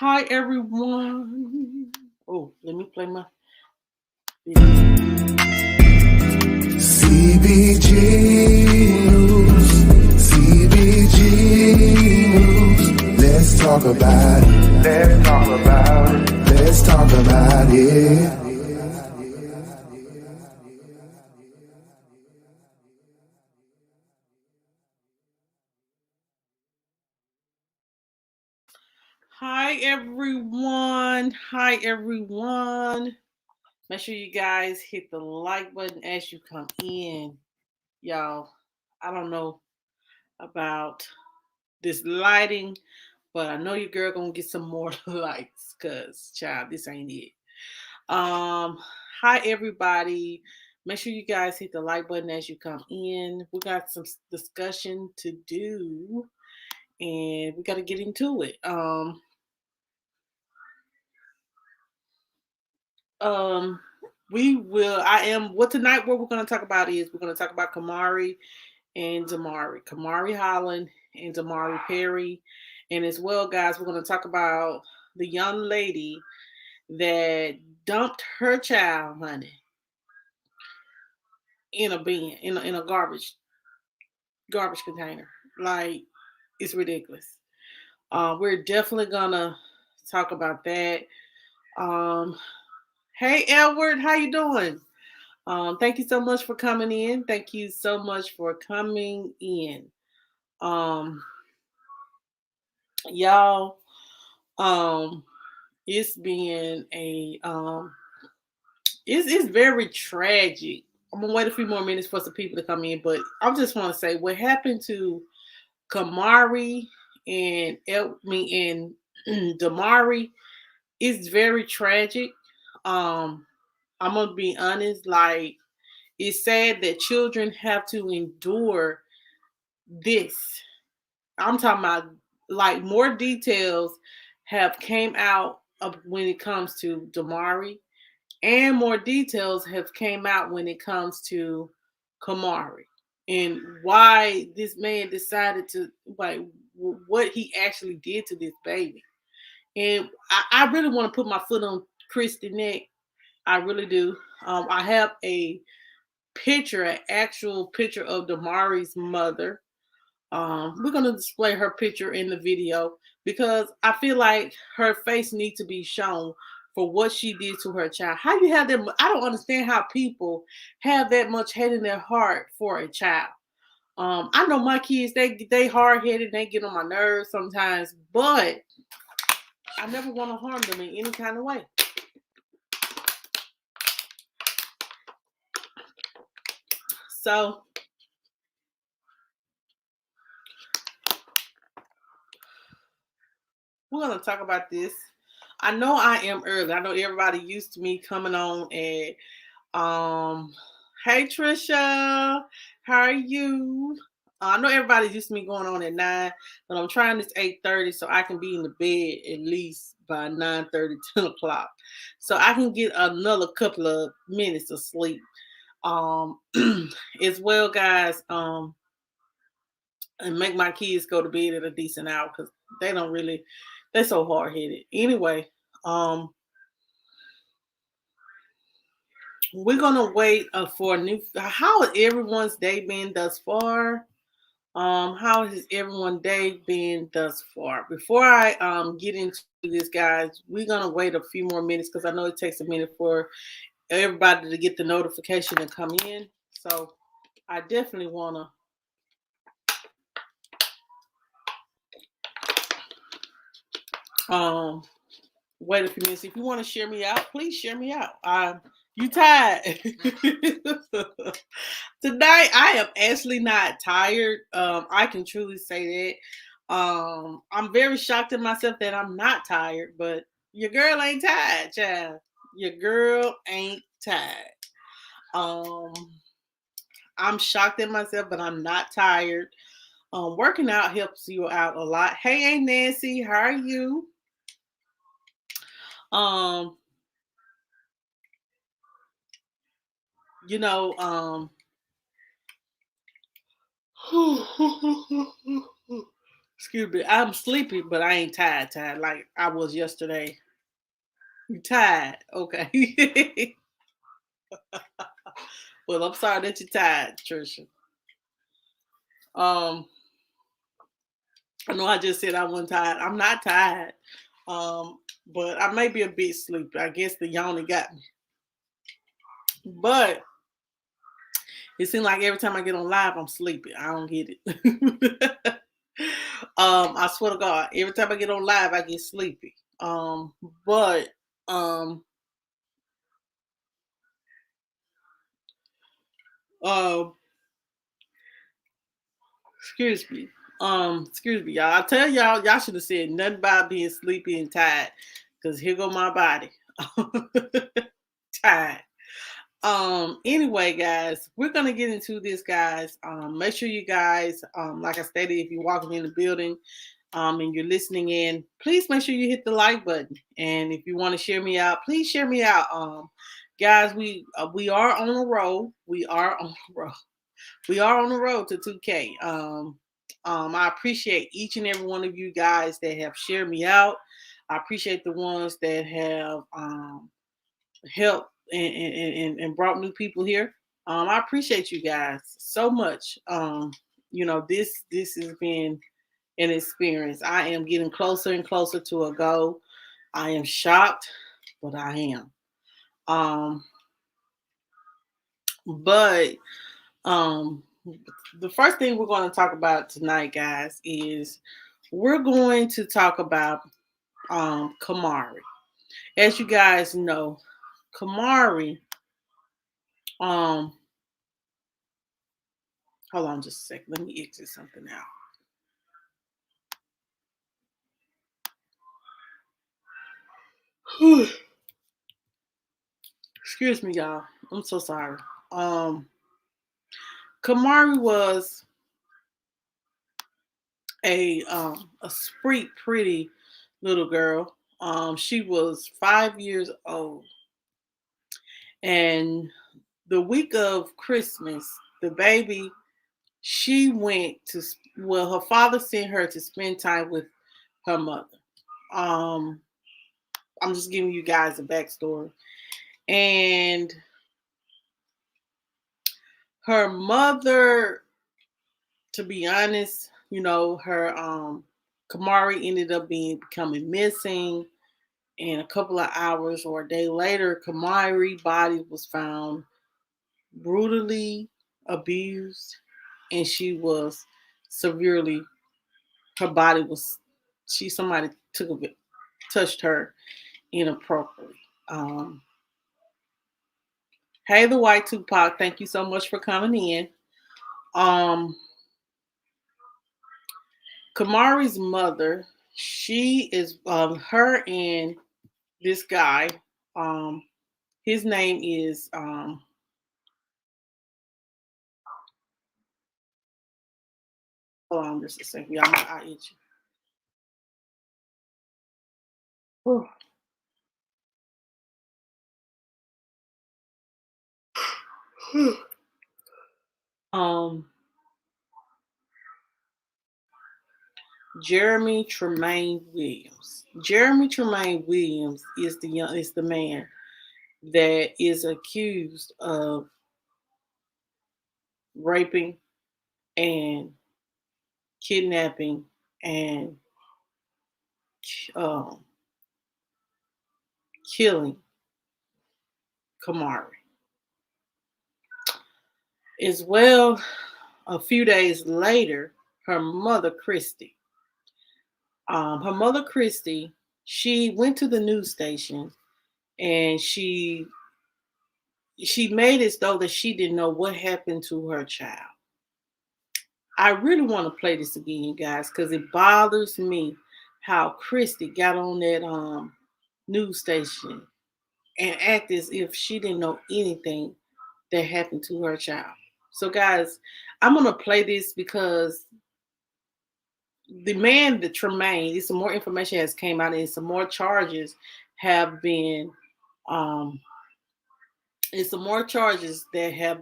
Hi everyone. Oh, let me play my CBG News, CBG News. Let's talk about it. Let's talk about it. Let's talk about it. Hi everyone. Hi everyone. Make sure you guys hit the like button as you come in. Y'all, I don't know about this lighting, but I know your girl gonna get some more likes because child, this ain't it. Hi everybody. Make sure you guys hit the like button as you come in. We got some discussion to do and we gotta get into it. We will. What tonight? What we're going to talk about is we're going to talk about Kamarie and Demari, Kamarie Holland and Demari Perry, and as well, guys, we're going to talk about the young lady that dumped her child, honey, in a bin, in a garbage container. Like it's ridiculous. We're definitely gonna talk about that. Um, hey, Edward, how you doing? Thank you so much for coming in. Thank you so much for coming in. Um, y'all, um, it's been it's very tragic. I'm gonna wait a few more minutes for some people to come in, but I just want to say what happened to Kamarie and Demari is very tragic. I'm gonna be honest, like it's sad that children have to endure this. I'm talking about like more details have came out of when it comes to Demari, and more details have came out when it comes to Kamarie and why this man decided to like what he actually did to this baby. And I really want to put my foot on Christy's neck. I really do. I have a picture, an actual picture of Demari's mother. We're gonna display her picture in the video because I feel like her face needs to be shown for what she did to her child. How you have that? I don't understand how people have that much hate in their heart for a child. I know my kids, they hard headed, they get on my nerves sometimes, but I never want to harm them in any kind of way. So we're gonna talk about this. I know I am early. I know everybody used to me coming on at hey Trisha, how are you? I know everybody's used to me going on at 9, but I'm trying this 8:30 so I can be in the bed at least by 9:30, 10 o'clock. So I can get another couple of minutes of sleep. Um as well, guys, and make my kids go to bed at a decent hour because they don't really they're so hard headed. Anyway, um we're gonna wait for a new. How has everyone's day been thus far? How has everyone's day been thus far? Before I get into this, guys, we're gonna wait a few more minutes because I know it takes a minute for everybody to get the notification and come in. So I definitely wanna um wait a few minutes. If you want to share me out, please share me out. You tired? Tonight I am actually not tired. I can truly say that. I'm very shocked at myself that I'm not tired, but your girl ain't tired, child. Your girl ain't tired. Um, I'm shocked at myself, but I'm not tired. Working out helps you out a lot. Hey, Aunt Nancy, how are you? Um, you know, Excuse me. I'm sleepy, but I ain't tired like I was yesterday. You tired? Okay. Well, I'm sorry that you're tired, Trisha. Um, I know I just said I wasn't tired. I'm not tired. But I may be a bit sleepy. I guess the yawning got me. But it seems like every time I get on live, I'm sleepy. I don't get it. I swear to God, every time I get on live, I get sleepy. But um, um, excuse me. Excuse me, y'all. I tell y'all should have said nothing about being sleepy and tired, cause here go my body, tired. Anyway, guys, we're gonna get into this, guys. Make sure you guys, like I stated, if you're walking in the building, and you're listening in, please make sure you hit the like button. And if you want to share me out, please share me out. Guys, we are on the road. We are on the road. We are on the road to 2K. I appreciate each and every one of you guys that have shared me out. I appreciate the ones that have helped and brought new people here. I appreciate you guys so much. This has been an experience. I am getting closer and closer to a goal. I am shocked, but I am. Um, but um, the first thing we're going to talk about tonight, guys, is we're going to talk about Kamarie. As you guys know, Kamarie. Um, Hold on just a second. Let me exit something out. Excuse me, y'all. I'm so sorry. Kamarie was a sweet, pretty little girl. She was 5 years old, and the week of Christmas, the baby she went to. Well, her father sent her to spend time with her mother. Um, I'm just giving you guys a backstory, and her mother, to be honest, her Kamarie ended up becoming missing. And a couple of hours or a day later, Kamarie's body was found brutally abused, and she was severely. Her body was. Somebody touched her inappropriately. Um, hey, the White Tupac, thank you so much for coming in. Um, Kamarie's mother, she is her and this guy. Um, his name is hold on just a second, y'all. My eye itchy. um, Jeremy Tremaine Williams. Jeremy Tremaine Williams is the man that is accused of raping and kidnapping and um, killing Kamarie. As well, a few days later, her mother Christy, she went to the news station and she made it though that she didn't know what happened to her child. I really want to play this again, guys, because it bothers me how Christy got on that news station and act as if she didn't know anything that happened to her child. So, guys, I'm gonna play this because the man, the Tremaine, some more information has came out, and some more charges have um,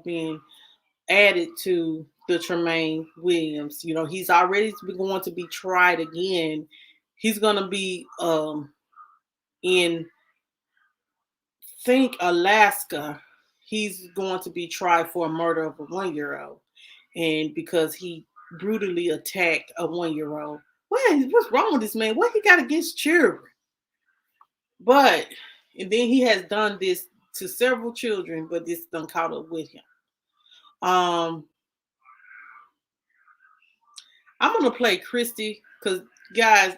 been added to the Tremaine Williams. You know, he's already going to be tried again. He's going to be in think Alaska. He's going to be tried for a murder of a 1-year-old, and because he brutally attacked a 1-year-old. What's wrong with this man? What he got against children? But and then he has done this to several children, but this done caught up with him. Um, I'm gonna play Christy because guys,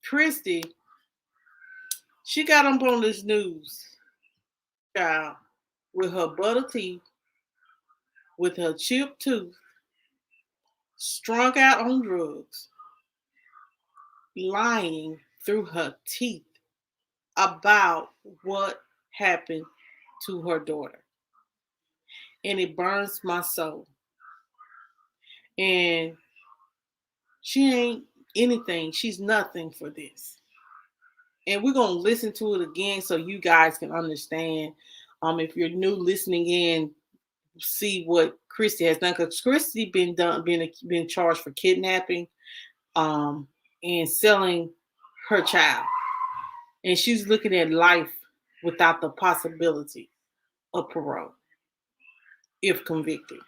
Christy, she got up on this news, child, with her butter teeth, with her chipped tooth, strung out on drugs, lying through her teeth about what happened to her daughter. And it burns my soul. And she ain't anything. She's nothing for this. And we're going to listen to it again so you guys can understand. If you're new listening in, see what Christy has done. Because Christy been charged for kidnapping and selling her child. And she's looking at life without the possibility of parole if convicted.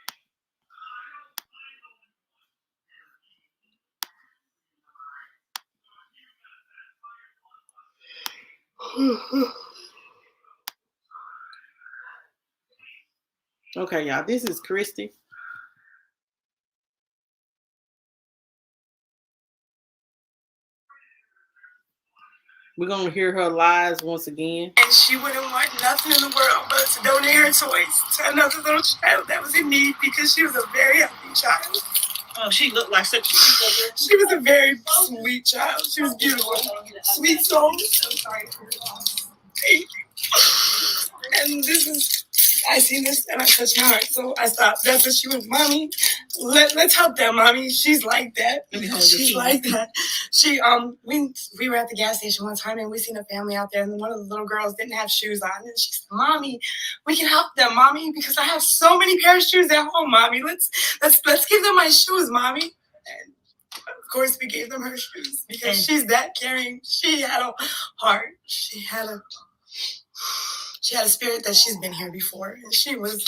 Okay, y'all, this is Christy. We're going to hear her lies once again. And she wouldn't want nothing in the world but to donate her toys to another little child that was in need because she was a very healthy child. Oh, she looked like such a sweet girl. She was a very sweet child. She was beautiful. Sweet soul. And I seen this and I touched my heart, so I stopped. That's what she was, Mommy. Let's help that, Mommy. She's like that. She's like that. We were at the gas station one time and we seen a family out there, and one of the little girls didn't have shoes on, and she said, "Mommy, we can help them, Mommy, because I have so many pairs of shoes at home, Mommy. Let's give them my shoes, Mommy." And of course, we gave them her shoes because she's that caring. She had a heart. She had a spirit that she's been here before, and she was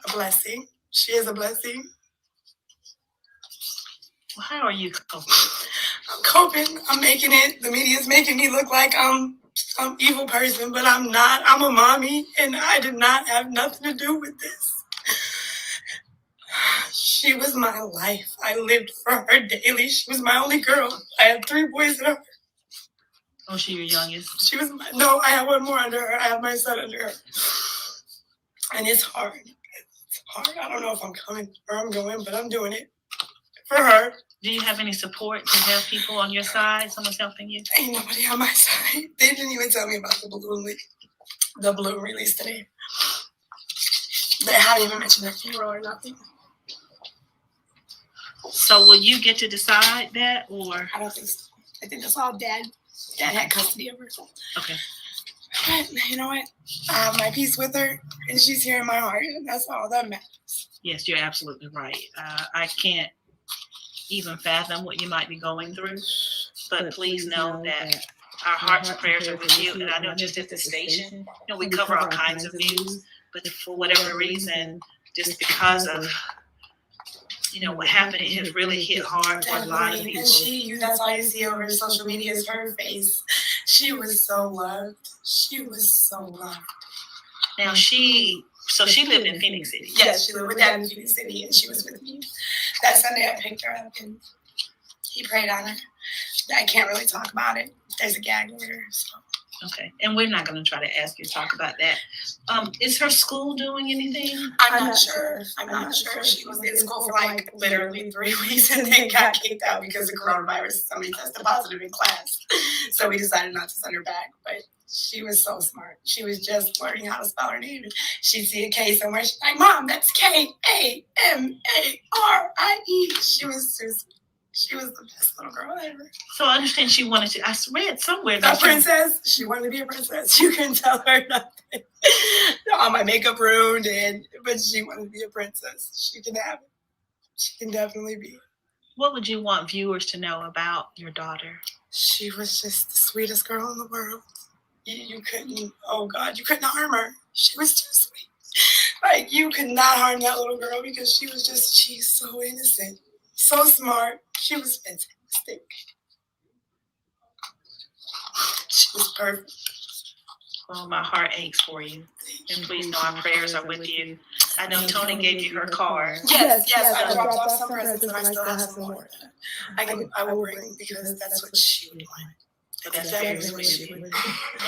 a blessing. She is a blessing. Well, how are you coping? I'm coping. I'm making it. The media's making me look like I'm some evil person, but I'm not. I'm a mommy, and I did not have nothing to do with this. She was my life. I lived for her daily. She was my only girl. I had 3 boys and her. Oh, she your youngest? She was no, I have one more under her. I have my son under her. And it's hard. It's hard. I don't know if I'm coming or I'm going, but I'm doing it for her. Do you have any support? Do you have people on your side? Someone's helping you? Ain't nobody on my side. They didn't even tell me about the balloon release today. They haven't even mentioned their funeral or nothing. So will you get to decide that, or? I don't think so. I think that's all Dad. Dad had custody of her. Okay. But you know what? I have my peace with her, and she's here in my heart, and that's all that matters. Yes, you're absolutely right. I can't even fathom what you might be going through, but please know that our hearts and prayers are with you. And I know just at the station, we cover all kinds of news, but for whatever reason, just because of what happened, it has really hit hard for a lot of people. And that's all you see over social media is her face. She was so loved. She was so loved. Now she lived in Phoenix City. Yes, she lived with Dad in Phoenix City, and she was with me. That Sunday I picked her up, and he prayed on her. I can't really talk about it. There's a gag order, so. Okay, and we're not going to try to ask you to talk about that. Is her school doing anything? I'm not sure. She was in school for like literally 3 weeks and then got kicked out because of coronavirus. Somebody tested positive in class. So we decided not to send her back. But she was so smart. She was just learning how to spell her name. She'd see a K somewhere. She's like, "Mom, that's Kamari." She was so sweet. She was the best little girl ever. So I understand she wanted to. I read somewhere A that princess. She wanted to be a princess. You couldn't tell her nothing. All my makeup ruined, but she wanted to be a princess. She can have it. She can definitely be. What would you want viewers to know about your daughter? She was just the sweetest girl in the world. You couldn't, oh God, you couldn't harm her. She was too sweet. Like, you could not harm that little girl because she's so innocent, so smart. She was fantastic. She was perfect. Well, my heart aches for you. And please know our prayers are with you. I know Tony gave you her card. Yes, I dropped off some presents and I still have some more. I will bring because that's what she would want. That's very sweet of you.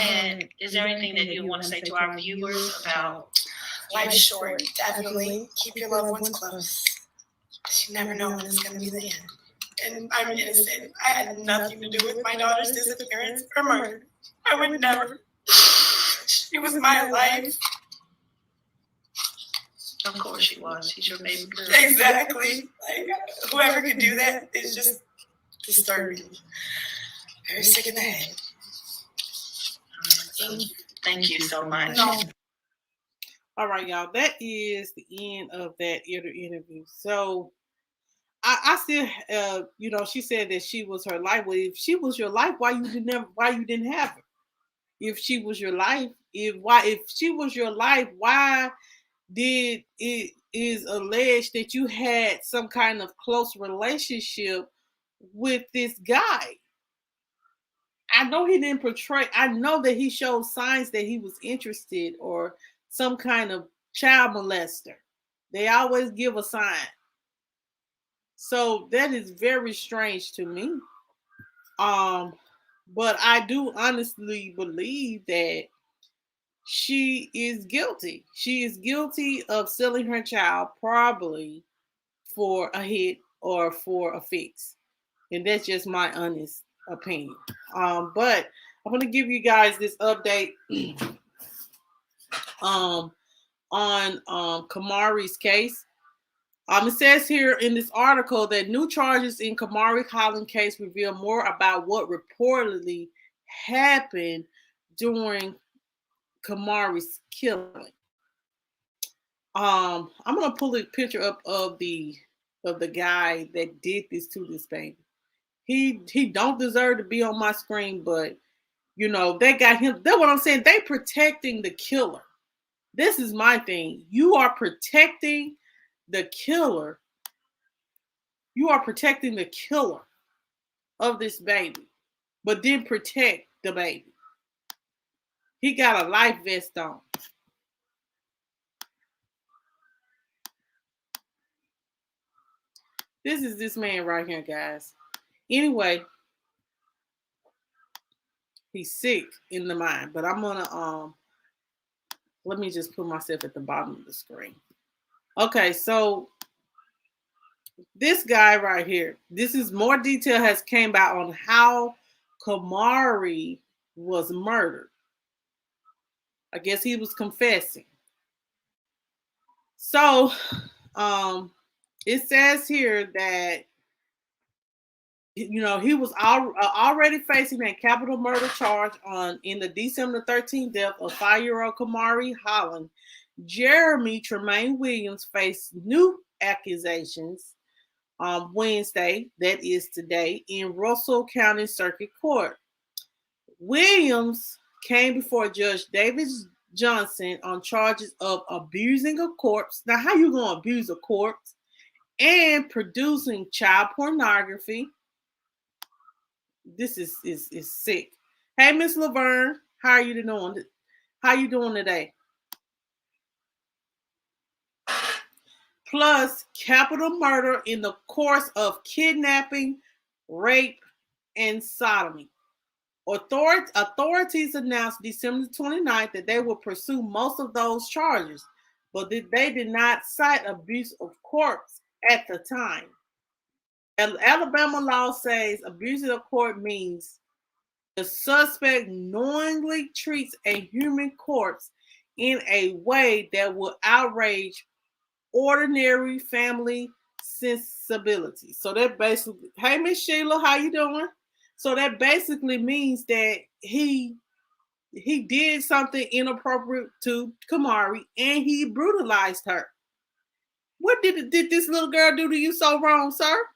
And is there anything that you want to say to our viewers about life's short? Definitely keep your loved ones close. You never know when it's going to be the end. And I'm innocent. I had nothing to do with my daughter's disappearance or murder. I would never. She was my life. Of course she was. She's your baby girl. Exactly. Like, whoever could do that is just disturbing. Very sick in the head. Thank you so much. No. All right, y'all. That is the end of that interview. So I still, she said that she was her life. Well, if she was your life, why you didn't have her? If she was your life, if she was your life, why did it is alleged that you had some kind of close relationship with this guy? I know he didn't portray. I know that he showed signs that he was interested or some kind of child molester. They always give a sign. So that is very strange to me. But I do honestly believe that she is guilty. She is guilty of selling her child probably for a hit or for a fix. And that's just my honest opinion. But I'm going to give you guys this update on Kamarie's case. It says here in this article that new charges in Kamarie Holland case reveal more about what reportedly happened during Kamarie's killing. I'm gonna pull a picture up of the guy that did this to this baby. He don't deserve to be on my screen, but they got him. That's what I'm saying. They protecting the killer. This is my thing. You are protecting the killer. You are protecting the killer of this baby, but didn't protect the baby. He got a life vest on. This is this man right here, guys. Anyway, he's sick in the mind, but I'm gonna let me just put myself at the bottom of the screen. Okay, so this guy right here, this is more detail has came out on how Kamarie was murdered. I guess he was confessing. So, it says here that he was already facing a capital murder charge in the December 13th death of 5-year-old Kamarie Holland. Jeremy Tremaine Williams faced new accusations on Wednesday, that is today, in Russell County Circuit Court. Williams came before Judge David Johnson on charges of abusing a corpse. Now, how you gonna abuse a corpse? And producing child pornography. This is sick. Hey, Miss Laverne, how are you doing? How you doing today? Plus capital murder in the course of kidnapping, rape, and sodomy. Authorities announced December 29th that they will pursue most of those charges, but they did not cite abuse of corpse at the time. Alabama law says abuse of corpse means the suspect knowingly treats a human corpse in a way that will outrage ordinary family insensibility. So that basically, hey Miss Sheila, how you doing? So that basically means that he did something inappropriate to Kamarie and he brutalized her. What did this little girl do to you so wrong, sir?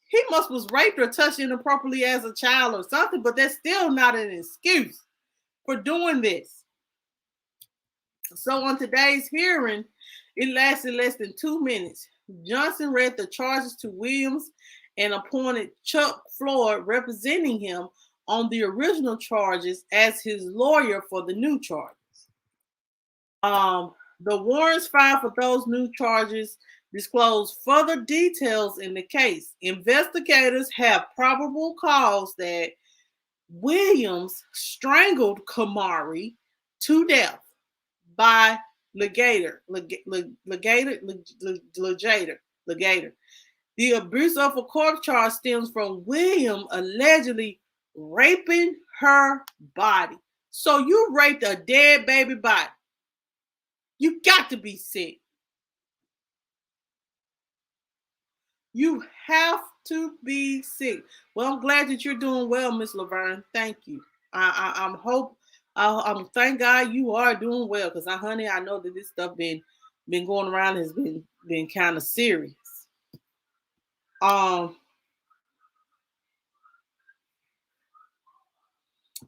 He must was raped or touched inappropriately as a child or something, but that's still not an excuse for doing this. So on today's hearing, it lasted less than 2 minutes. Johnson read the charges to Williams and appointed Chuck Floyd representing him on the original charges as his lawyer for the new charges. The warrants filed for those new charges disclose further details in the case. Investigators have probable cause that Williams strangled Kamarie to death by legator. The abuse of a corpse charge stems from William allegedly raping her body. So you raped a dead baby body. You got to be sick. You have to be sick. Well, I'm glad that you're doing well, Miss Laverne. Thank you. I'm thank God you are doing well, because honey, I know that this stuff been going around, has been kind of serious.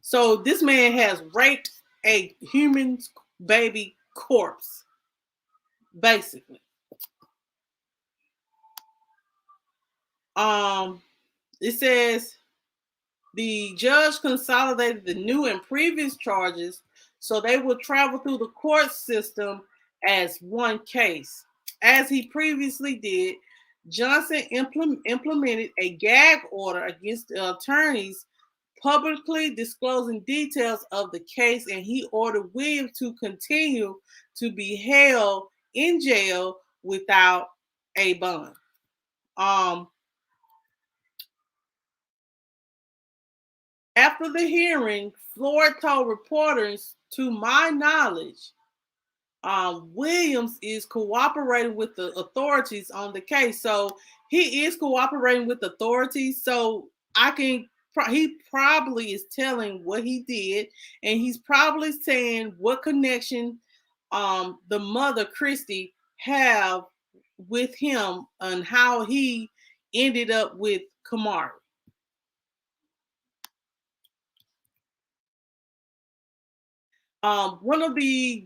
So this man has raped a human baby corpse, basically. It says the judge consolidated the new and previous charges so they will travel through the court system as one case. As he previously did, Johnson implemented a gag order against the attorneys publicly disclosing details of the case, and he ordered Williams to continue to be held in jail without a bond. After the hearing, Floyd told reporters, to my knowledge, Williams is cooperating with the authorities on the case. So he is cooperating with authorities. So he probably is telling what he did, and he's probably saying what connection the mother, Christy, have with him and how he ended up with Kamarie. One of the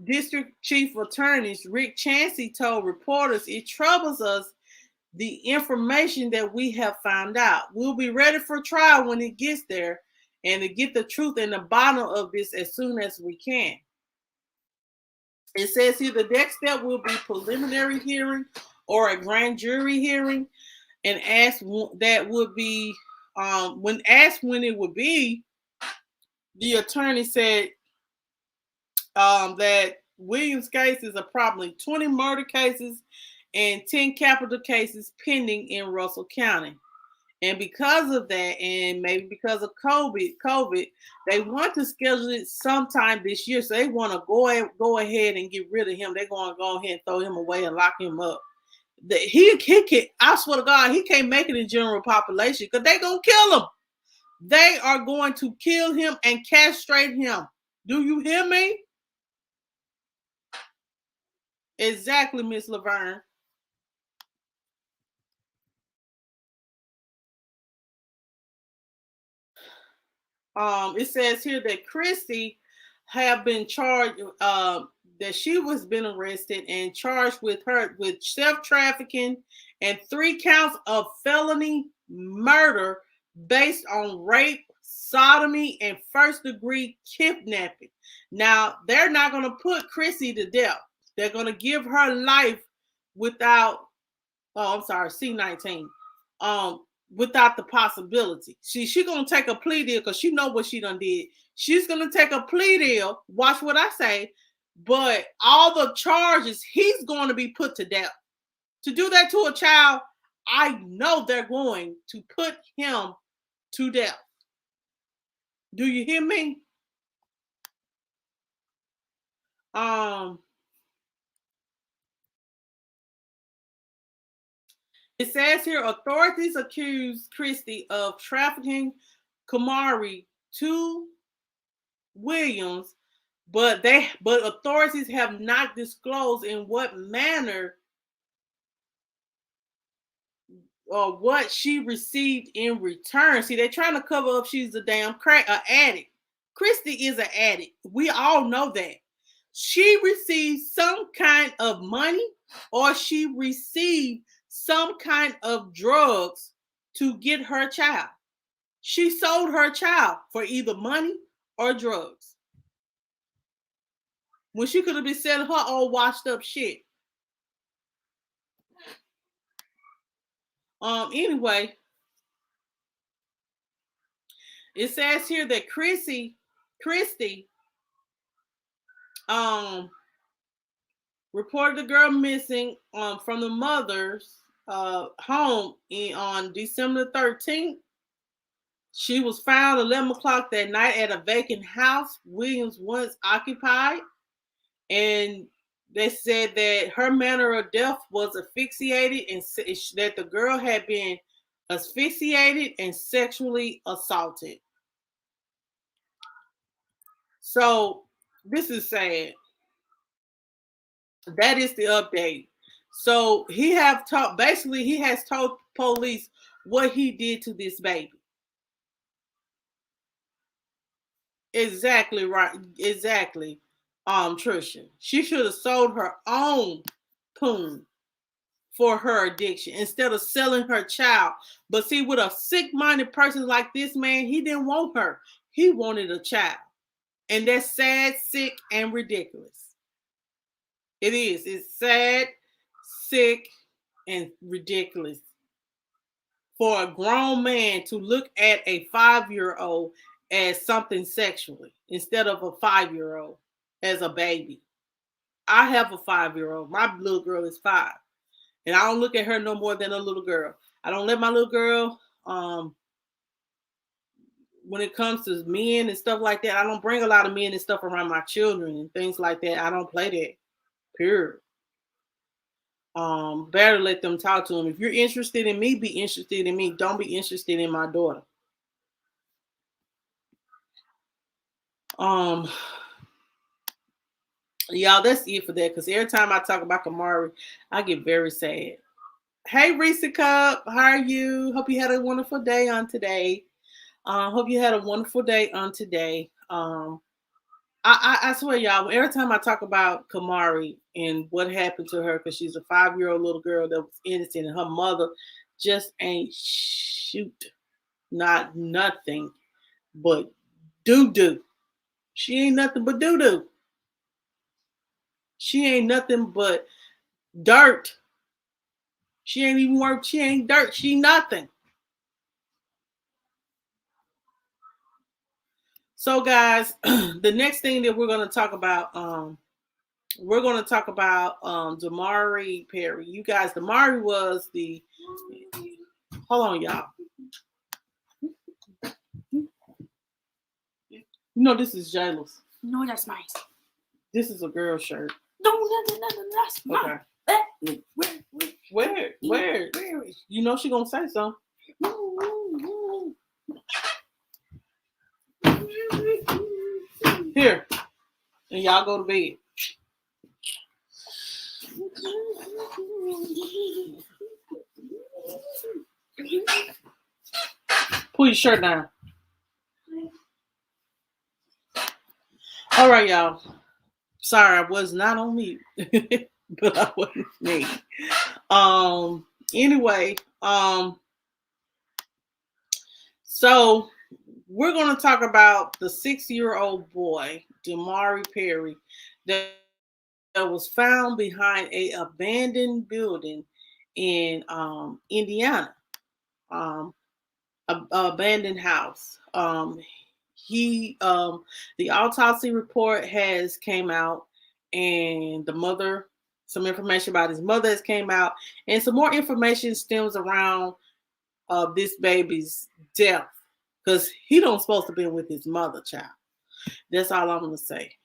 district chief attorneys, Rick Chansey, told reporters, "It troubles us, the information that we have found out. We'll be ready for trial when it gets there, and to get the truth in the bottom of this as soon as we can." It says here the next step will be preliminary hearing or a grand jury hearing, and that would be when asked when it would be, the attorney said that Williams' case is approximately 20 murder cases and 10 capital cases pending in Russell County. And because of that, and maybe because of COVID, they want to schedule it sometime this year. So they want to go ahead and get rid of him. They're going to go ahead and throw him away and lock him up. He can, I swear to God, he can't make it in general population because they're going to kill him. They are going to kill him and castrate him. Do you hear me? Exactly, Miss Laverne. It says here that Christy have been charged, that she was been arrested and charged with self-trafficking and 3 counts of felony murder based on rape, sodomy, and first-degree kidnapping. Now, they're not going to put Chrissy to death. They're going to give her life without, C-19. Without the possibility. She gonna take a plea deal because she know what she done did. She's gonna take a plea deal. Watch what I say. But all the charges, he's going to be put to death. To do that to a child, I know they're going to put him to death. Do you hear me? It says here authorities accuse Christie of trafficking Kamarie to Williams, but authorities have not disclosed in what manner or what she received in return. See, they're trying to cover up she's a damn addict. Christie is an addict. We all know that. She received some kind of money or she received some kind of drugs to get her child. She sold her child for either money or drugs, when she could have been selling her old washed up shit. Anyway, it says here that Christie reported the girl missing from the mother's home on December 13th. She was found 11 o'clock that night at a vacant house Williams once occupied. And they said that her manner of death was asphyxiated and that the girl had been asphyxiated and sexually assaulted. So this is sad. That is the update. So he has told police what he did to this baby. Exactly right. Exactly. Trisha. She should have sold her own poon for her addiction instead of selling her child. But see, with a sick-minded person like this man, he didn't want her. He wanted a child. And that's sad, sick, and ridiculous. It is. It's sad, sick, and ridiculous for a grown man to look at a 5-year-old as something sexually instead of a 5-year-old as a baby. I have a 5-year-old. My little girl is 5. And I don't look at her no more than a little girl. I don't let my little girl, when it comes to men and stuff like that, I don't bring a lot of men and stuff around my children and things like that. I don't play that. Period. Better let them talk to them. If you're interested in me, be interested in me. Don't be interested in my daughter. Y'all, that's it for that. Because every time I talk about Kamarie, I get very sad. Hey, Reese Cup, how are you? Hope you had a wonderful day on today. Hope you had a wonderful day on today. I swear, y'all, every time I talk about Kamarie and what happened to her, because she's a 5-year-old little girl that was innocent, and her mother just ain't nothing but doo-doo. She ain't nothing but doo-doo. She ain't nothing but dirt. She ain't even work. She ain't dirt. She nothing. So, guys, the next thing that we're going to talk about, Demari Perry. You guys, Demari was the. Hold on, y'all. You know this is Jayla's. No, that's mine. This is a girl shirt. No, that's mine. Okay. Where? You know she gonna say something. Here. And y'all go to bed. Pull your shirt down. All right, y'all. Sorry, I was not on mute. But I wasn't me. Anyway, so we're going to talk about the 6-year-old boy, Demari Perry, that was found behind a abandoned building in Indiana, abandoned house. The autopsy report has came out, and the mother, some information about his mother has came out, and some more information stems around this baby's death, because he don't supposed to be with his mother, child. That's all I'm gonna say.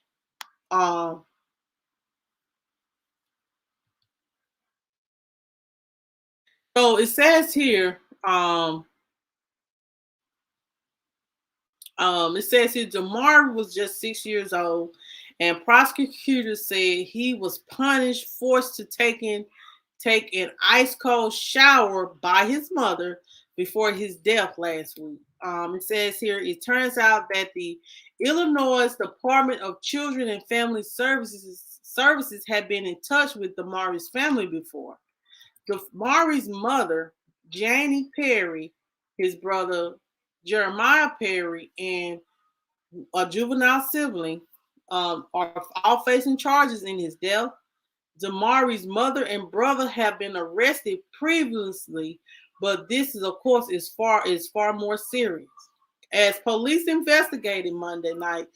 So it says here, it says here Demari was just 6 years old, and prosecutors said he was punished, forced to take an ice cold shower by his mother before his death last week. It says here it turns out that the Illinois Department of Children and Family Services had been in touch with Demari's family before. Demari's mother, Janie Perry, his brother Jeremiah Perry, and a juvenile sibling are all facing charges in his death. Demari's mother and brother have been arrested previously, but this is, of course, is far more serious. As police investigated Monday night,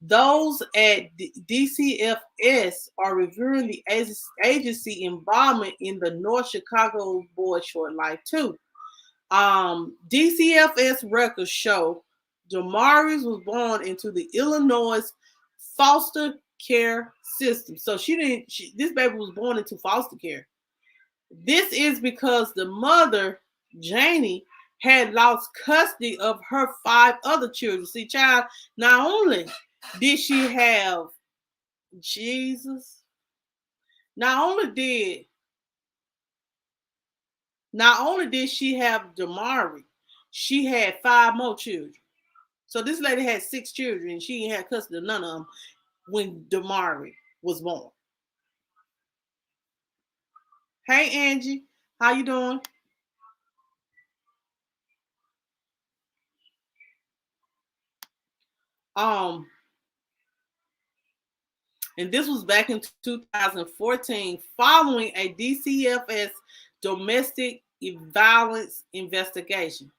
those at DCFS are reviewing the agency involvement in the North Chicago boy short life too. DCFS records show Demari was born into the Illinois foster care system. So this baby was born into foster care. This is because the mother, Janie, had lost custody of her 5 other children. See, child, not only did she have Jesus, not only did she have Demari, she had 5 more children. So this lady had 6 children, and she ain't had custody of none of them when Demari was born. Hey Angie, how you doing? And this was back in 2014, following a DCFS domestic violence investigation.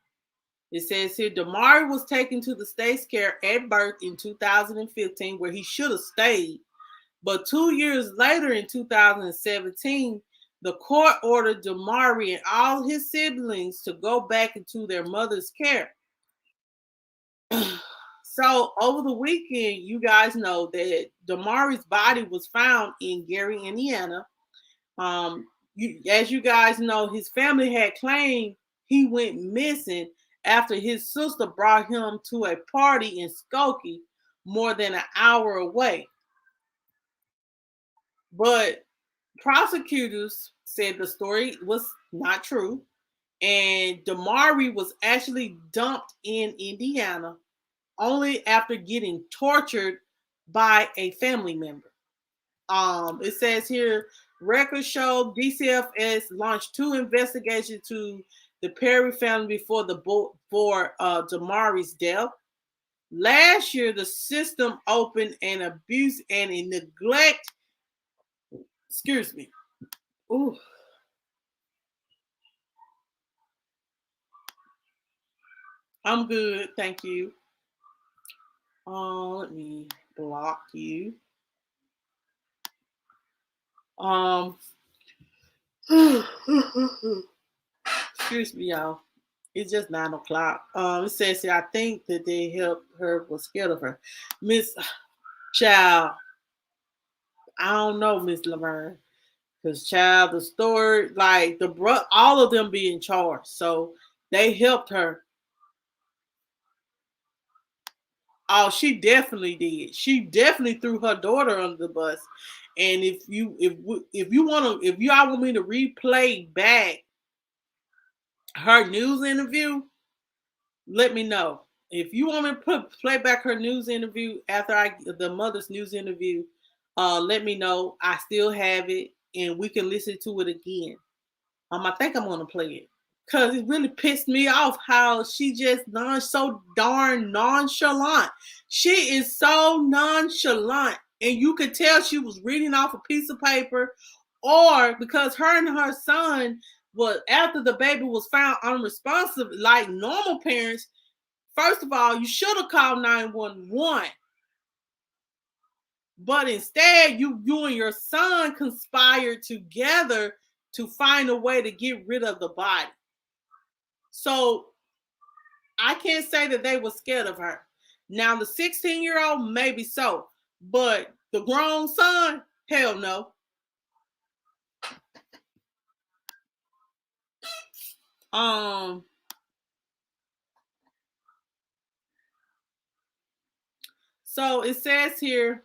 It says here Demari was taken to the state's care at birth in 2015, where he should have stayed. But 2 years later, in 2017, the court ordered Demari and all his siblings to go back into their mother's care. So over the weekend, you guys know that Demari's body was found in Gary, Indiana. As you guys know, his family had claimed he went missing after his sister brought him to a party in Skokie more than an hour away. But prosecutors said the story was not true, and Demari was actually dumped in Indiana only after getting tortured by a family member. It says here, records show DCFS launched 2 investigations to the Perry family before Demari's death. Last year, the system opened an abuse and a neglect. Excuse me. Ooh. I'm good, thank you. Let me block you. Excuse me, y'all. It's just 9 o'clock. It says here, I think that they helped her, was scared of her. Miss Child, I don't know, Miss Laverne. Because child, the story, like all of them be in charge. So they helped her. Oh, she definitely did. She definitely threw her daughter under the bus. And if y'all want me to replay back her news interview, let me know. If you want me to play back her news interview after the mother's news interview, let me know. I still have it, and we can listen to it again. I think I'm gonna play it because it really pissed me off how she just so darn nonchalant. She is so nonchalant, and you could tell she was reading off a piece of paper, or because her and her son was, after the baby was found unresponsive, like normal parents. First of all, you should have called 911. But instead, you and your son conspired together to find a way to get rid of the body. So I can't say that they were scared of her. Now, the 16-year-old, maybe so. But the grown son, hell no. Um. So it says here,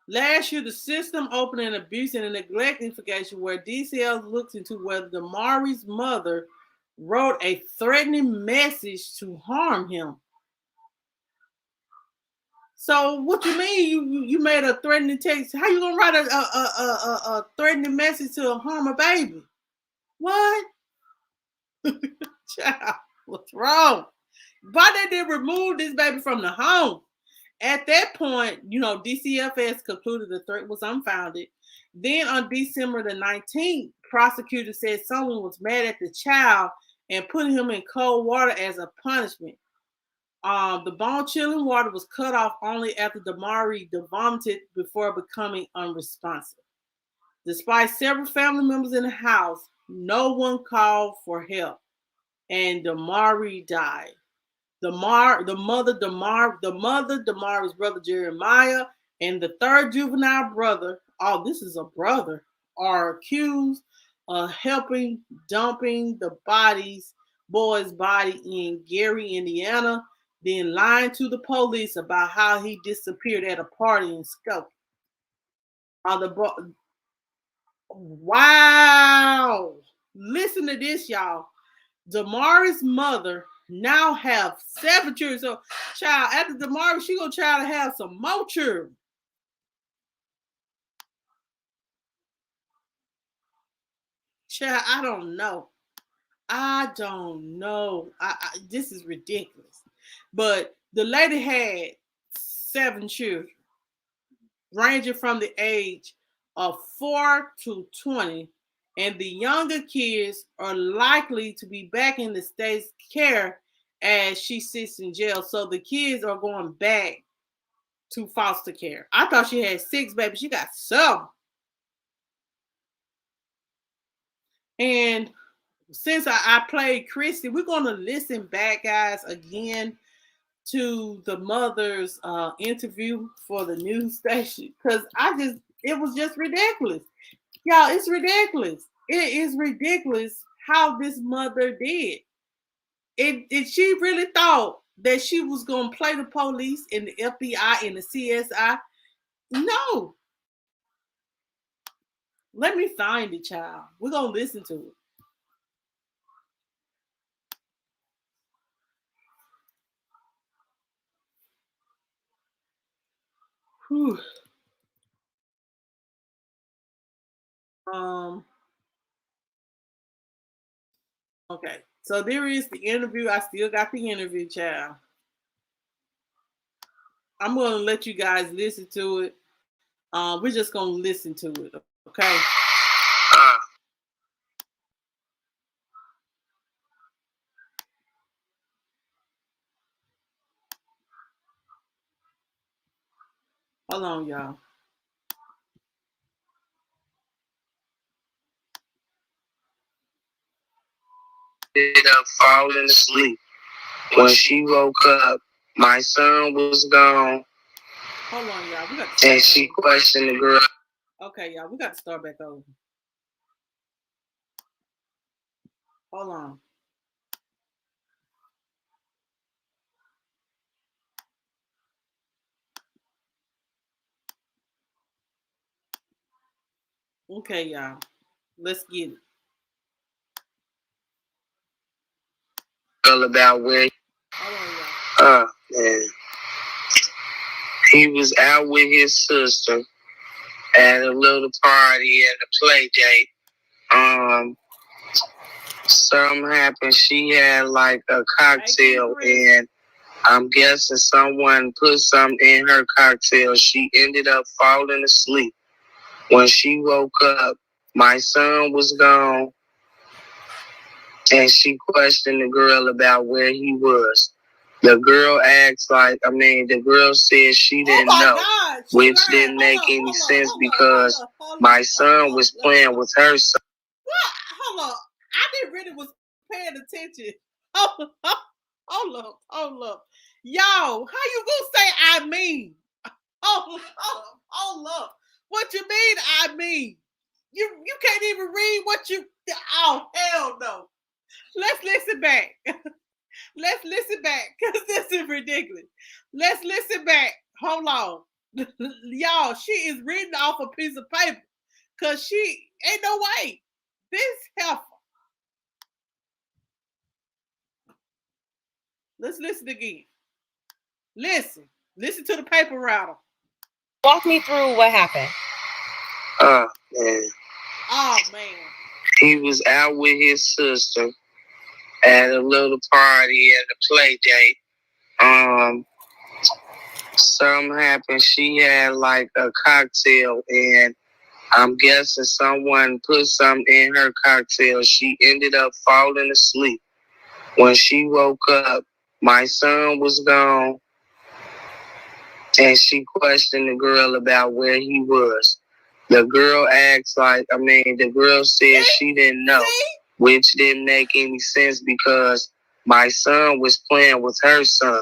last year, the system opened an abuse and a neglect investigation where DCL looked into whether Demari's mother wrote a threatening message to harm him. So what you mean? You made a threatening text? How you gonna write a threatening message to harm a baby? What? Child, what's wrong? Why they didn't remove this baby from the home? At that point, DCFS concluded the threat was unfounded. Then on December the 19th, prosecutors said someone was mad at the child and put him in cold water as a punishment. The bone-chilling water was cut off only after Demari vomited before becoming unresponsive. Despite several family members in the house, no one called for help, and Demari died. The mother, Demari's brother Jeremiah, and the third juvenile brother, oh, this is a brother, are accused of helping dumping the boy's body in Gary, Indiana, then lying to the police about how he disappeared at a party in Skokie. Wow! Listen to this, y'all. Demari's mother now have 7 children. So, child, after Demari, she gonna try to have some more children. Child, I don't know. This is ridiculous. But the lady had 7 children, ranging from the age of 4 to 20, and the younger kids are likely to be back in the state's care as she sits in jail. So the kids are going back to foster care. I thought she had 6 babies. She got 7. And since I played Christy, we're going to listen back, guys, again to the mother's interview for the news station, because it was just ridiculous. Y'all, it's ridiculous. It is ridiculous how this mother did. She really thought that she was going to play the police and the FBI and the CSI? No. Let me find it, child. We're going to listen to it. Whew. Okay. So there is the interview. I still got the interview, child. I'm going to let you guys listen to it. We're just going to listen to it, okay? Hold on, y'all. Ended up falling asleep. When she woke up, my son was gone. Hold on, y'all. We got to and she questioned the girl. Okay, y'all. We got to start back over. Hold on. Okay, y'all. Let's get it. All about where man. He was out with his sister at a little party at a play date. Something happened. She had like a cocktail, and I'm guessing someone put something in her cocktail. She ended up falling asleep. When she woke up, my son was gone, and she questioned the girl about where he was. The girl the girl said she didn't know, which didn't make any sense because my son was playing with her son. What? Hold up. I didn't really was paying attention. Hold up. Yo, how you gonna say I mean? Hold up. What you mean I mean? You can't even read what you. Oh hell no! Let's listen back. Let's listen back because this is ridiculous. Let's listen back. Hold on, y'all. She is reading off a piece of paper because she ain't no way. This heifer. Let's listen again. Listen to the paper rattle. Walk me through what happened. Man. Oh man. He was out with his sister at a little party at a play date. Something happened. She had like a cocktail, and I'm guessing someone put something in her cocktail. She ended up falling asleep. When she woke up, my son was gone, and she questioned the girl about where he was. The girl the girl said she didn't know, which didn't make any sense because my son was playing with her son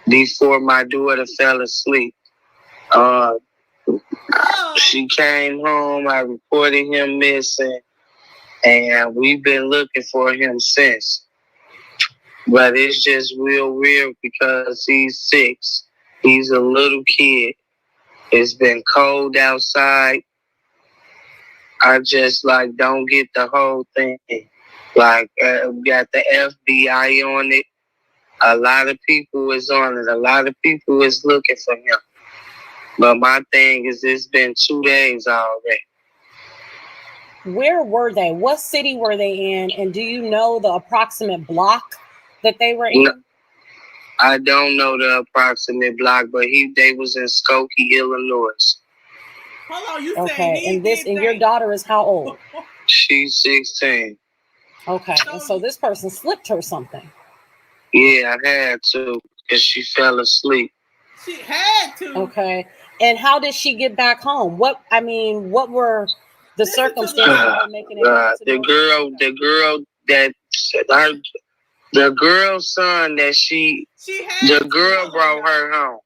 before my daughter fell asleep. She came home, I reported him missing, and we've been looking for him since. But it's just real weird because he's 6. He's a little kid. It's been cold outside. I just don't get the whole thing. We got the FBI on it. A lot of people is on it. A lot of people is looking for him. But my thing is, it's been 2 days already. Where were they? What city were they in? And do you know the approximate block that they were in? No, I don't know the approximate block, but they was in Skokie, Illinois. Hold on, you okay, and your daughter is how old? She's 16. Okay, and so this person slipped her something. Yeah, I had to because she fell asleep. She had to. Okay, and how did she get back home? What were the circumstances of making it back to the girl's son that the girl brought her home.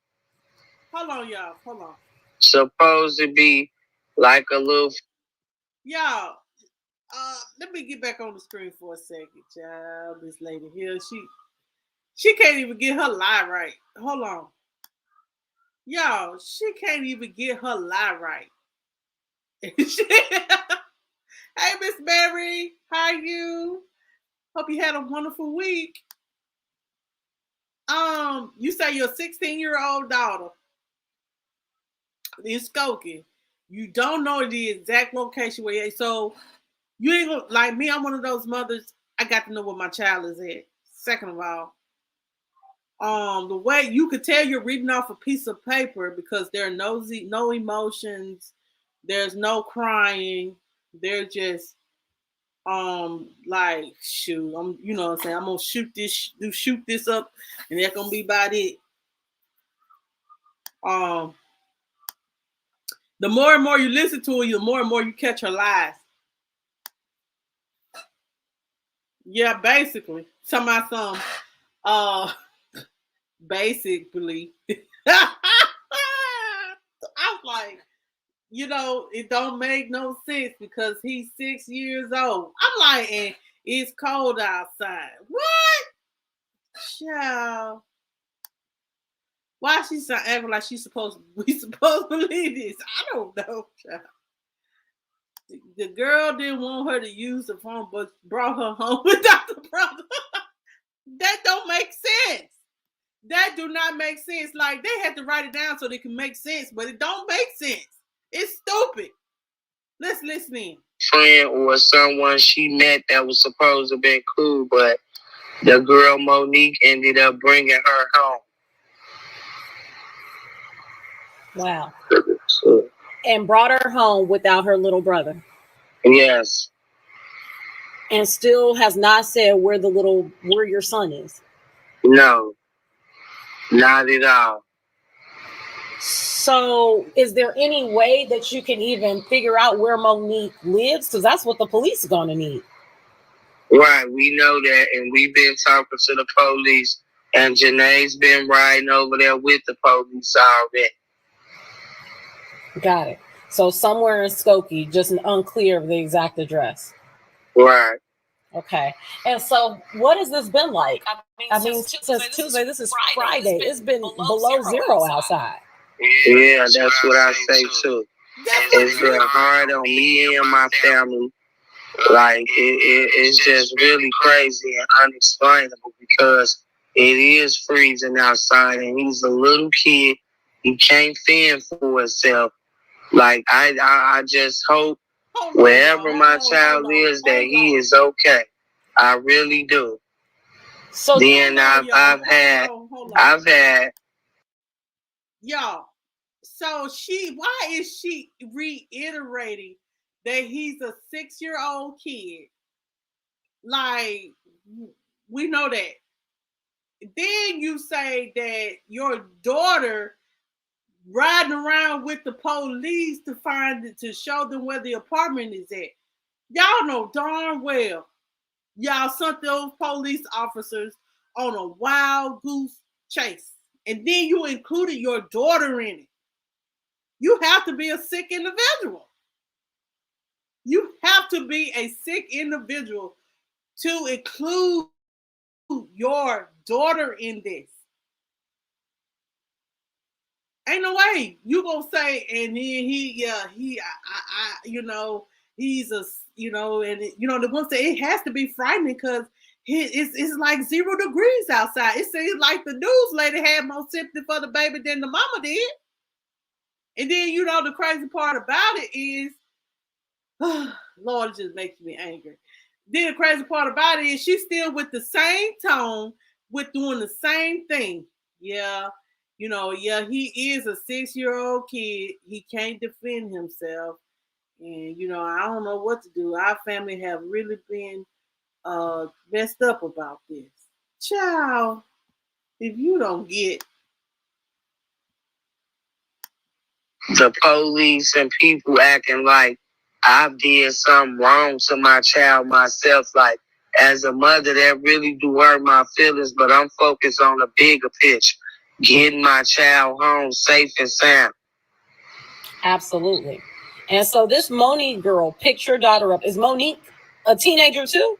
Hold on, y'all. Hold on. Supposed to be like a little. Y'all, let me get back on the screen for a second, child. This lady here, she can't even get her lie right. Hold on. Y'all, she can't even get her lie right. Hey, Miss Mary, how are you? Hope you had a wonderful week. You say your 16-year-old daughter in Skokie. You don't know the exact location where you're at. So you ain't gonna, like me, I'm one of those mothers, I got to know where my child is at. Second of all, the way you could tell you're reading off a piece of paper because there are no emotions, there's no crying, they're just shoot, you know what I'm saying, I'm gonna shoot this up, and that's gonna be about it. The more and more you listen to her, the more and more you catch her lies. Yeah, basically. Some basically. I was like, it don't make no sense because he's 6 years old. I'm like, and it's cold outside. What? Child. Why she acting like we supposed to believe this? I don't know, child. The girl didn't want her to use the phone, but brought her home without the brother. That don't make sense. That do not make sense. Like, they had to write it down so they can make sense, but it don't make sense. It's stupid. Let's listen in. Friend or someone she met that was supposed to be cool, but the girl Monique ended up bringing her home. Wow. And brought her home without her little brother. Yes. And still has not said where your son is. No. Not at all. So is there any way that you can even figure out where Monique lives? Because that's what the police are going to need. Right. We know that. And we've been talking to the police. And Janae's been riding over there with the police already. Got it. So somewhere in Skokie, just unclear of the exact address. Right. Okay. And so what has this been like? I mean, since Tuesday, this is Friday. It's been below zero outside. Yeah, that's what I say too. It's been hard on me and my family. Like, it's just really crazy and unexplainable because it is freezing outside and he's a little kid. He can't fend for himself. Like, I just hope wherever my child is that he is okay. I really do. So then I've had y'all. So why is she reiterating that he's a 6-year-old kid? Like, we know that. Then you say that your daughter riding around with the police to show them where the apartment is at. Y'all know darn well y'all sent those police officers on a wild goose chase. And then you included your daughter in it. You have to be a sick individual. You have to be a sick individual to include your daughter in this. Ain't no way you gonna say, and then he's a, the one say it has to be frightening because it's like 0 degrees outside. It seems like the news lady had more sympathy for the baby than the mama did. And then, the crazy part about it is, Lord, it just makes me angry. Then the crazy part about it is she's still with the same tone, with doing the same thing. Yeah, he is a 6-year-old kid. He can't defend himself. And, I don't know what to do. Our family have really been messed up about this. Child, if you don't get the police and people acting like I did something wrong to my child myself, like as a mother, that really do hurt my feelings, but I'm focused on the bigger picture, getting my child home safe and sound. Absolutely. And so this Monique girl picked your daughter up. Is Monique a teenager too?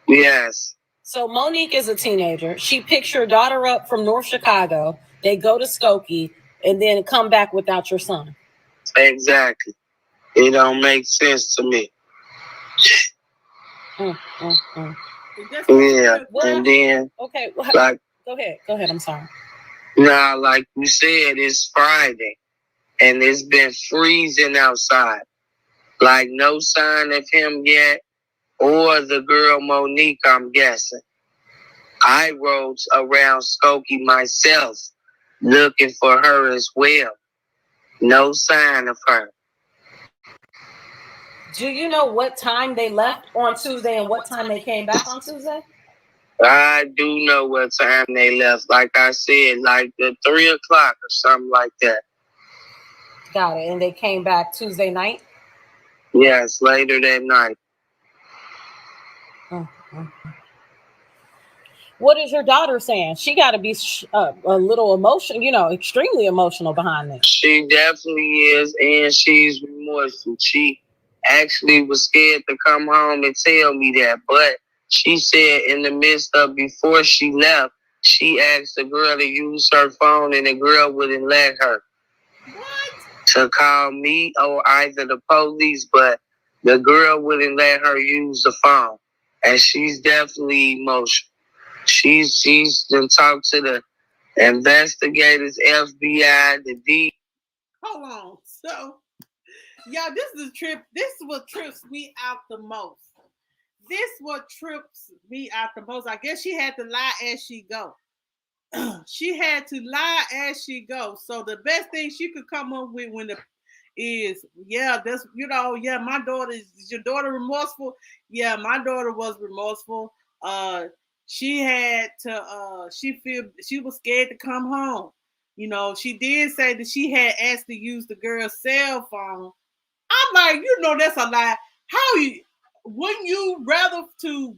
Yes. So Monique is a teenager. She picks your daughter up from North Chicago. They go to Skokie and then come back without your son. Exactly. It don't make sense to me. Yeah, and then okay, like go ahead. I'm sorry. Now, like you said, it's Friday, and it's been freezing outside. Like no sign of him yet, or the girl Monique. I'm guessing. I rode around Skokie myself, looking for her as well. No sign of her. Do you know what time they left on Tuesday and what time they came back on Tuesday? I do know what time they left. Like I said, like the 3 o'clock or something like that. Got it. And they came back Tuesday night? Yes, later that night. What is your daughter saying? She got to be a little emotional, extremely emotional behind this. She definitely is, and she's remorseful. She actually was scared to come home and tell me that, but she said in the midst of before she left, she asked the girl to use her phone, and the girl wouldn't let her. What? To call me or either the police, but the girl wouldn't let her use the phone, and she's definitely emotional. She's been talked to the investigators, FBI, the D. Hold on. So, y'all, this is a trip. This is what trips me out the most. I guess she had to lie as she go. She had to lie as she goes. So the best thing she could come up with is my daughter is your daughter remorseful? Yeah, my daughter was remorseful. She had to she was scared to come home. She did say that she had asked to use the girl's cell phone. I'm like, that's a lie. Wouldn't you rather to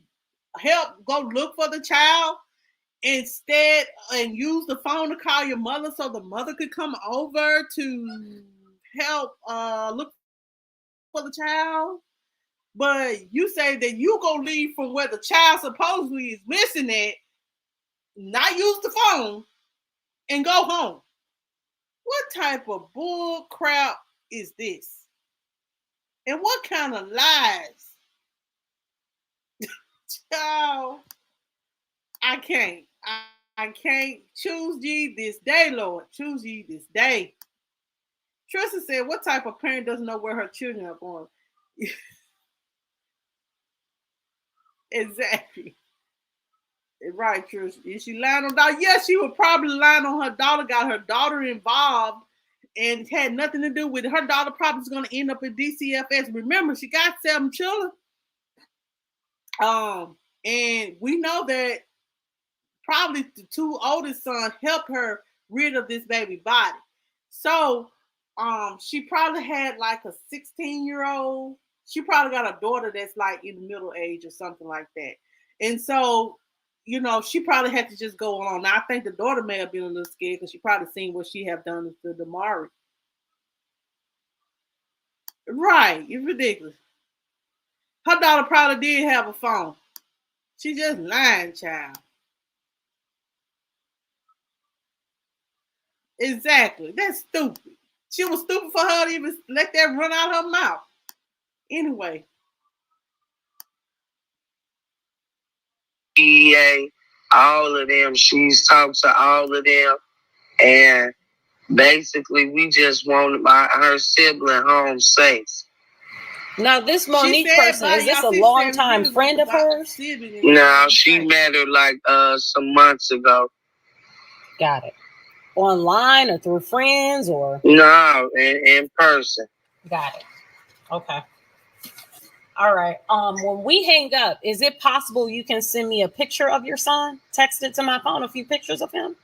help go look for the child instead and use the phone to call your mother so the mother could come over to help look for the child, but you say that you gonna leave from where the child supposedly is missing at, not use the phone, and go home. What type of bull crap is this? And what kind of lies? Child, I can't. I can't. Choose ye this day, Lord. Choose ye this day. Tristan said, what type of parent doesn't know where her children are going? Exactly. Right, Trish. Is she lying on daughter? Yes, she would probably lying on her daughter, got her daughter involved, and had nothing to do with it. Her daughter probably is going to end up in DCFS. Remember, she got 7 children. And we know that probably the 2 oldest sons helped her rid of this baby body. So, she probably had like a 16-year-old. She probably got a daughter that's like in the middle age or something like that. And so, you know, she probably had to just go on. Now, I think the daughter may have been a little scared because she probably seen what she have done to Demari. Right. It's ridiculous. Her daughter probably did have a phone. She just lying, child. Exactly. That's stupid. She was stupid for her to even let that run out her mouth. Anyway. EA, all of them. She's talked to all of them. And basically, we just want her sibling home safe. Now, this Monique person, is this a long-time friend of hers? No, she met her like some months ago. Got it. Online or through friends or? No, in person. Got it. Okay. All right. When we hang up, is it possible you can send me a picture of your son? Text it to my phone, a few pictures of him?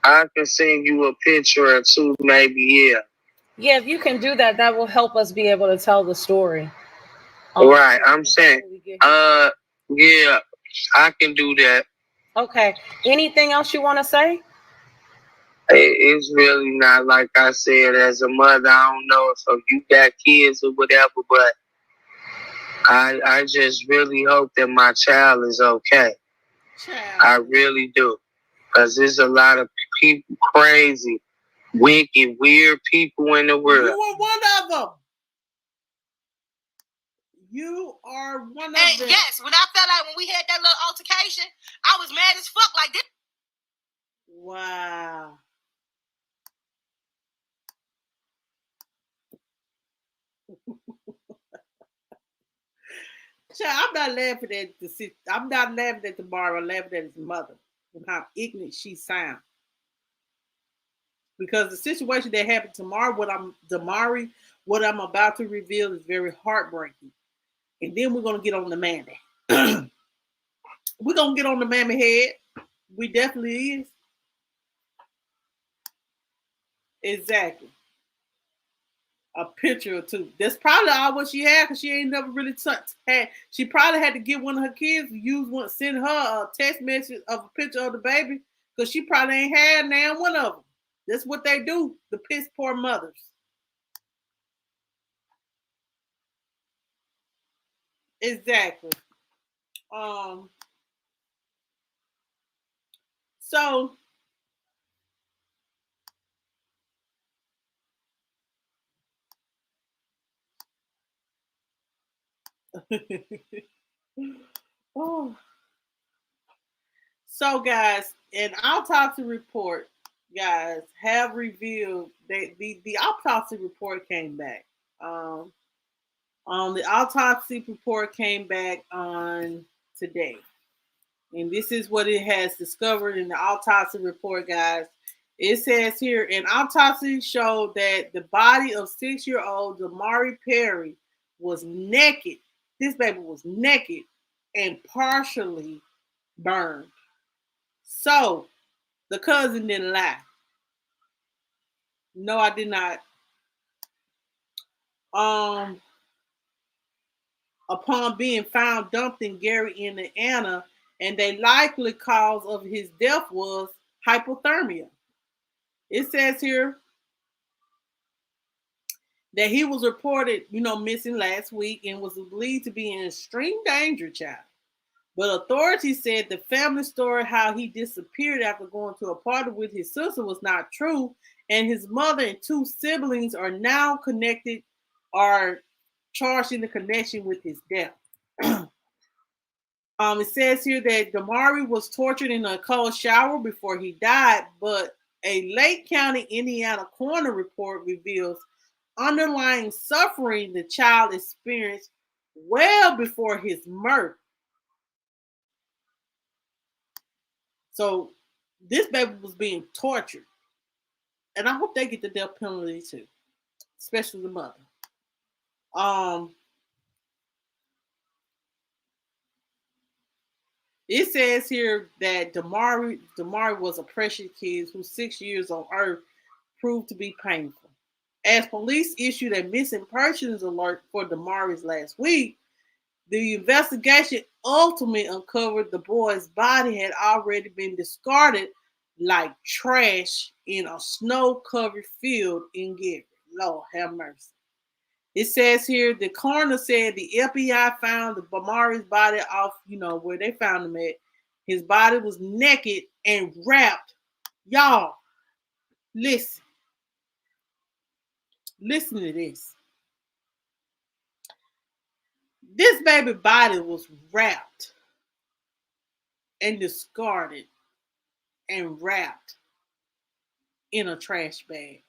I can send you a picture or two, maybe, yeah. Yeah, if you can do that, that will help us be able to tell the story. Right, I'm saying, yeah, I can do that. Okay. Anything else you want to say? It's really not, like I said, as a mother, I don't know if you got kids or whatever, but I just really hope that my child is okay. I really do. Because there's a lot of people, crazy, wicked, weird people in the world. You are one of them. You are one of them. Yes, when I felt like when we had that little altercation, I was mad as fuck like this. Wow. I'm not laughing at I'm not laughing at Demari. I'm laughing at his mother and how ignorant she sounds. Because the situation that happened tomorrow, Demari, what I'm about to reveal is very heartbreaking. And then we're gonna get on the mammy. We're gonna get on the mammy head. We definitely is. Exactly. A picture or two. That's probably all what she had because she ain't never really had. She probably had to get one of her kids to use one, send her a text message of a picture of the baby because she probably ain't had now one of them. That's what they do. The piss poor mothers. Exactly. So oh. So guys, an autopsy report, guys, have revealed that the autopsy report came back. The autopsy report came back on today. And this is what it has discovered in the autopsy report, guys. It says here, an autopsy showed that the body of 6-year-old Demari Perry was naked. This baby was naked and partially burned. So, the cousin didn't lie. No, I did not. Upon being found dumped in Gary, Indiana, and the likely cause of his death was hypothermia. It says here, that he was reported, missing last week and was believed to be in extreme danger, child. But authorities said the family story how he disappeared after going to a party with his sister was not true, and his mother and two siblings are now are charged in the connection with his death. It says here that Demari was tortured in a cold shower before he died, but a Lake County, Indiana coroner report reveals underlying suffering the child experienced well before his murder. So this baby was being tortured. And I hope they get the death penalty too, especially the mother. It says here that Demari was a precious kid whose 6 years on earth proved to be painful. As police issued a missing persons alert for Demari's last week, the investigation ultimately uncovered the boy's body had already been discarded like trash in a snow-covered field in Gary. Lord have mercy. It says here the coroner said the FBI found the Demari's body off, where they found him at. His body was naked and wrapped. Y'all, listen. Listen to this. This baby body was wrapped and discarded and wrapped in a trash bag.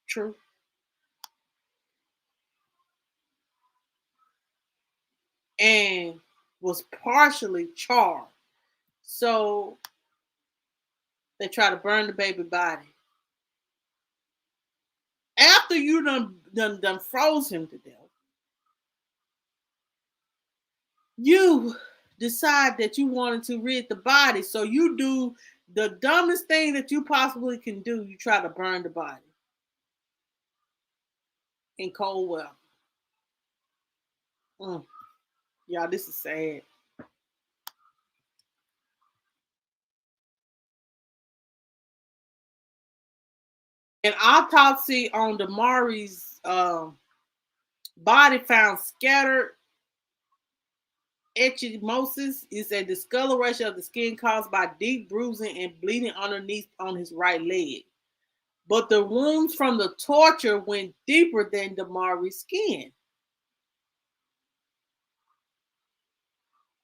True. And was partially charred. So they try to burn the baby body. After you done froze him to death, you decide that you wanted to rid the body. So you do the dumbest thing that you possibly can do. You try to burn the body in cold weather. Y'all, this is sad. An autopsy on Demari's body found scattered ecchymosis is a discoloration of the skin caused by deep bruising and bleeding underneath on his right leg. But the wounds from the torture went deeper than Demari's skin.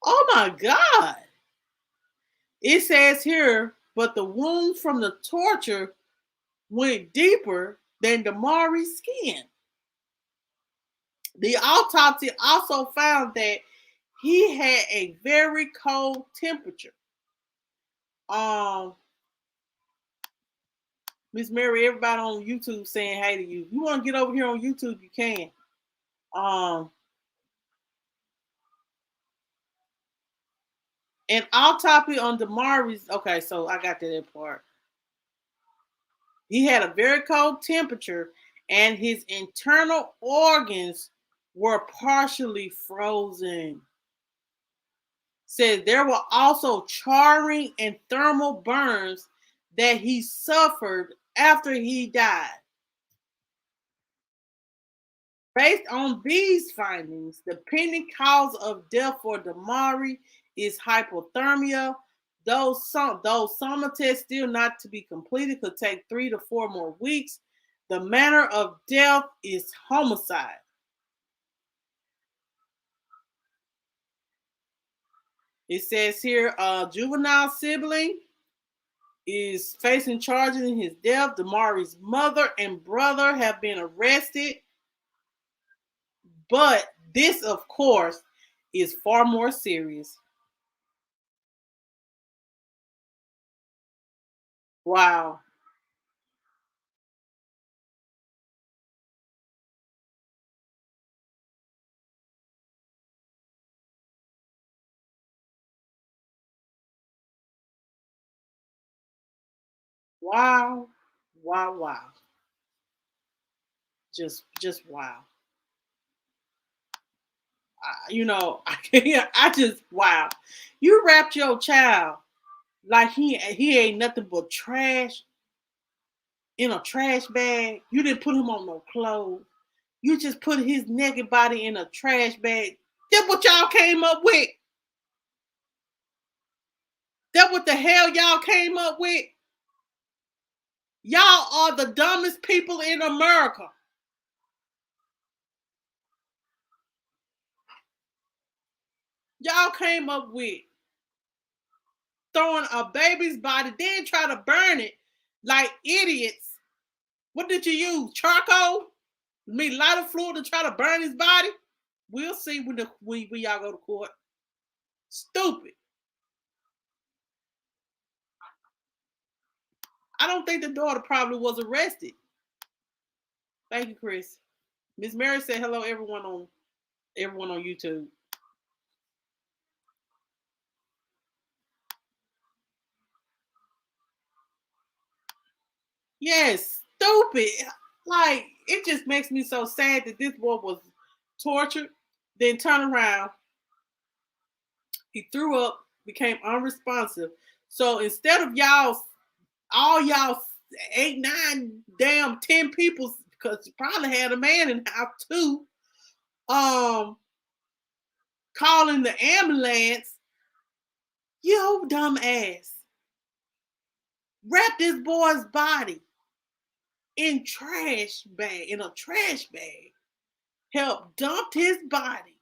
Oh my God. It says here, but the wounds from the torture went deeper than Demari's skin. The autopsy also found that he had a very cold temperature. Miss Mary, everybody on YouTube saying hey to you. If you want to get over here on YouTube, you can. An autopsy on Demari's. Okay, so I got that part. He had a very cold temperature, and his internal organs were partially frozen. Says there were also charring and thermal burns that he suffered after he died. Based on these findings, the pending cause of death for Demari is hypothermia. Though some tests still not to be completed could take 3 to 4 more weeks. The manner of death is homicide. It says here, a juvenile sibling is facing charges in his death. Demari's mother and brother have been arrested. But this, of course, is far more serious. Wow. Wow. Wow. Wow. Just wow. I just wow. You wrapped your child like he ain't nothing but trash. in a trash bag. You didn't put him on no clothes. You just put his naked body in a trash bag. That's what y'all came up with. That's what the hell y'all came up with. Y'all are the dumbest people in America. Y'all came up with throwing a baby's body, then try to burn it like idiots. What did you use? Charcoal? Lighter fluid to try to burn his body? We'll see when y'all go to court. Stupid. I don't think the daughter probably was arrested. Thank you, Chris. Miss Mary said hello, everyone on YouTube. Yes, stupid. Like, it just makes me so sad that this boy was tortured, then turned around. He threw up, became unresponsive. So instead of all y'all 8, 9, damn 10 people, because you probably had a man in the house too, calling the ambulance, yo dumb ass, wrap this boy's body in a trash bag, helped dump his body,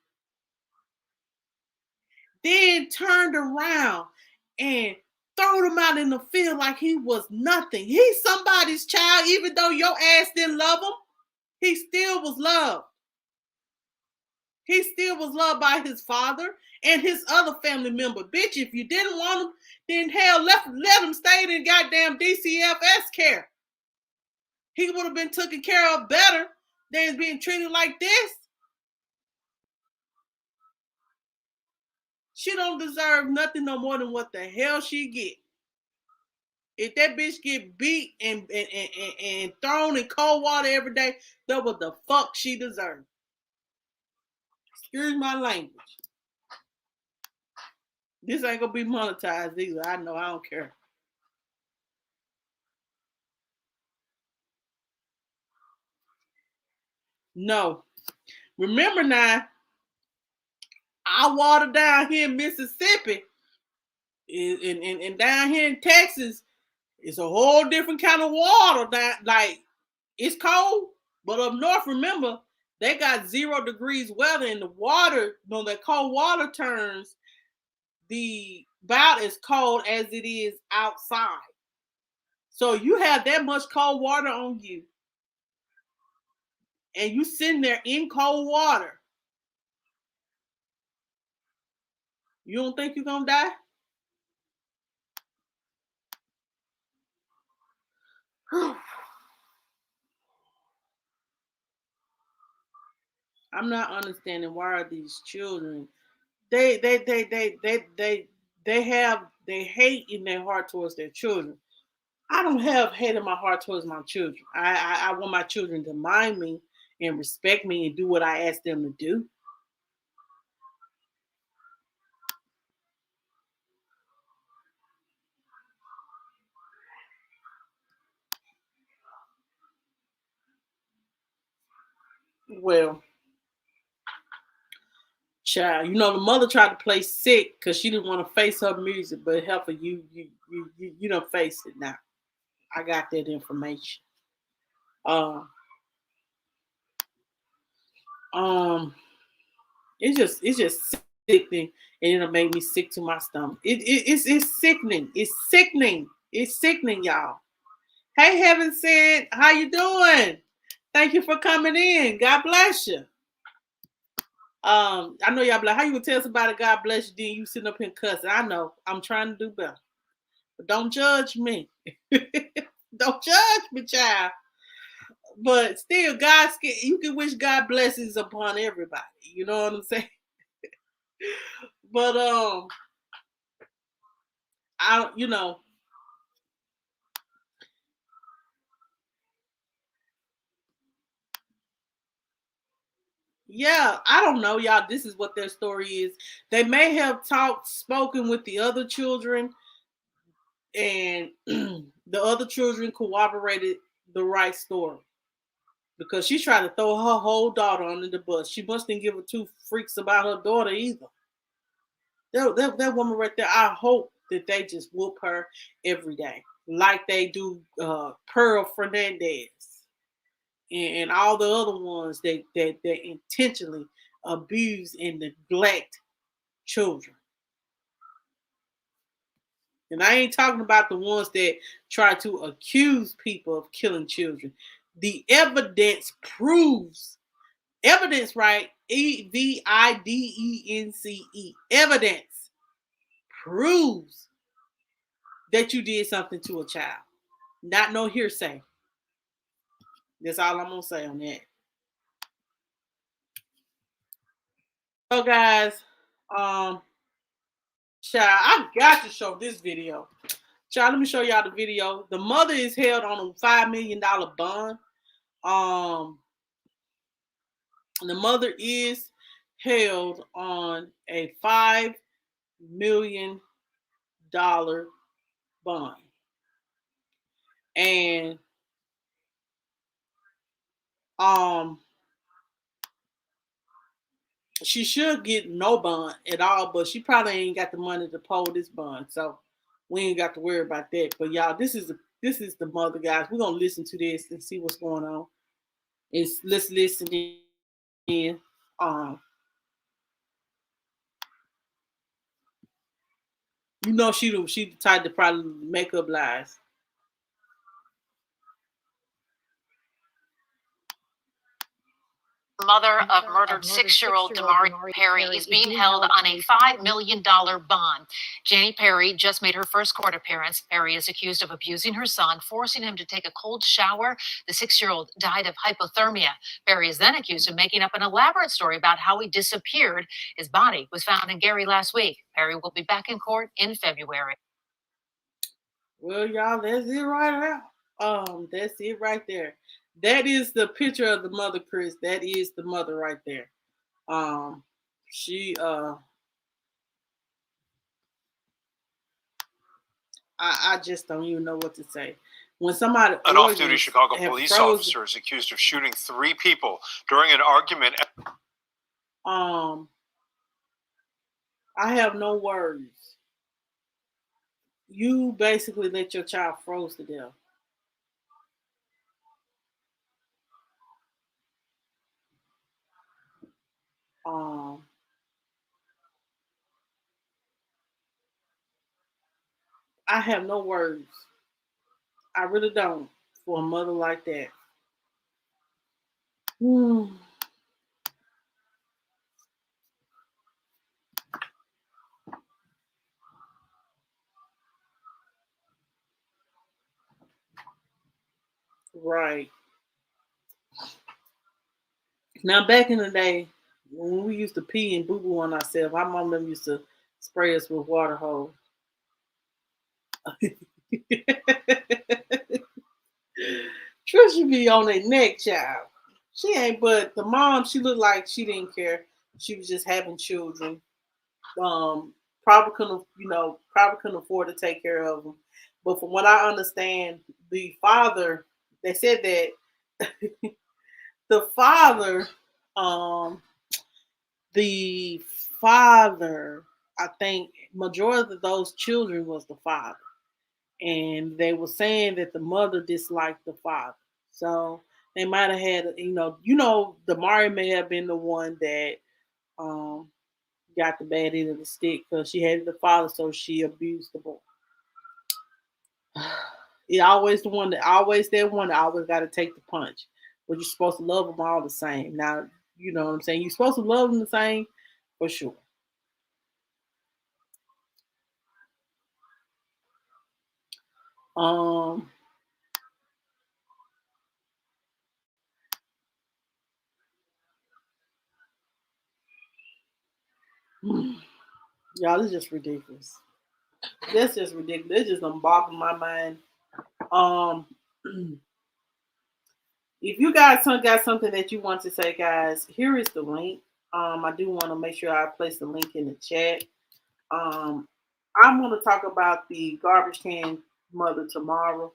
then turned around and throw him out in the field like he was nothing. He's somebody's child, even though your ass didn't love him. He still was loved. He still was loved by his father and his other family member. Bitch, if you didn't want him, then hell, let him stay in goddamn DCFS care. He would have been taken care of better than being treated like this. She don't deserve nothing no more than what the hell she get. If that bitch get beat and thrown in cold water every day, that's what the fuck she deserves. Excuse my language. This ain't gonna be monetized either. I know, I don't care. No. Remember now, our water down here in Mississippi and down here in Texas, it's a whole different kind of water. Like, it's cold, but up north, remember, they got 0 degrees weather, and the water, when the cold water turns, about as cold as it is outside. So you have that much cold water on you, and you sitting there in cold water. You don't think you're gonna die? I'm not understanding why are these children. They hate in their heart towards their children. I don't have hate in my heart towards my children. I want my children to mind me and respect me and do what I ask them to do. Well, child, you know, the mother tried to play sick because she didn't want to face her music, but help her, you don't face it now. I got that information. It's just sickening, and it'll make me sick to my stomach. It's sickening. It's sickening. It's sickening, y'all. Hey, Heaven Sent, how you doing? Thank you for coming in. God bless you. I know y'all be like, how you gonna tell somebody God bless you, then you sitting up here cussing? I know. I'm trying to do better. But don't judge me. Don't judge me, child. But still, you can wish God blessings upon everybody. You know what I'm saying? But yeah, I don't know, y'all. This is what their story is. They may have spoken with the other children, and the other children corroborated the right story. Because she's trying to throw her whole daughter under the bus. She must didn't give her two freaks about her daughter either. That woman right there, I hope that they just whoop her every day. Like they do Pearl Fernandez and all the other ones that intentionally abuse and neglect children. And I ain't talking about the ones that try to accuse people of killing children. The evidence proves, evidence, right? Evidence. Evidence proves that you did something to a child. Not no hearsay. That's all I'm gonna say on that. So guys, child, I got to show this video. Child, let me show y'all the video. The mother is held on a $5 million bond. The mother is held on a $5 million bond. And she should get no bond at all, but she probably ain't got the money to pay this bond. So we ain't got to worry about that. But y'all, this is the mother, guys. We're gonna listen to this and see what's going on. Let's listen in. You know she the type to probably make up lies. Mother of murdered 6-year-old Demari Perry is being held on a $5 million bond. Janie Perry just made her first court appearance. Perry is accused of abusing her son, forcing him to take a cold shower. The 6-year-old died of hypothermia. Perry is then accused of making up an elaborate story about how he disappeared. His body was found in Gary last week. Perry will be back in court in February. Well, y'all, that's it right now. That's it right there. That is the picture of the mother, Chris. That is the mother right there. She I just don't even know what to say. When somebody an off-duty Chicago police officer is accused of shooting 3 people during an argument. I have no words. You basically let your child froze to death. I have no words. I really don't for a mother like that. Right. Now, back in the day, when we used to pee and boo-boo on ourselves, my mom them used to spray us with water hose. Trisha be on their neck, child. She ain't, but the mom, she looked like she didn't care. She was just having children. Probably couldn't afford to take care of them. But from what I understand, the father, they said that the father, I think majority of those children was the father. And they were saying that the mother disliked the father. So they might have had, Demari may have been the one that got the bad end of the stick because she hated the father, so she abused the boy. It always that one that always got to take the punch. But you're supposed to love them all the same. Now, you know what I'm saying? You're supposed to love them the same for sure. Y'all, this is just ridiculous. That's just ridiculous. It just boggled my mind. If you guys got something that you want to say, guys, here is the link. I do want to make sure I place the link in the chat. I'm going to talk about the garbage can mother tomorrow.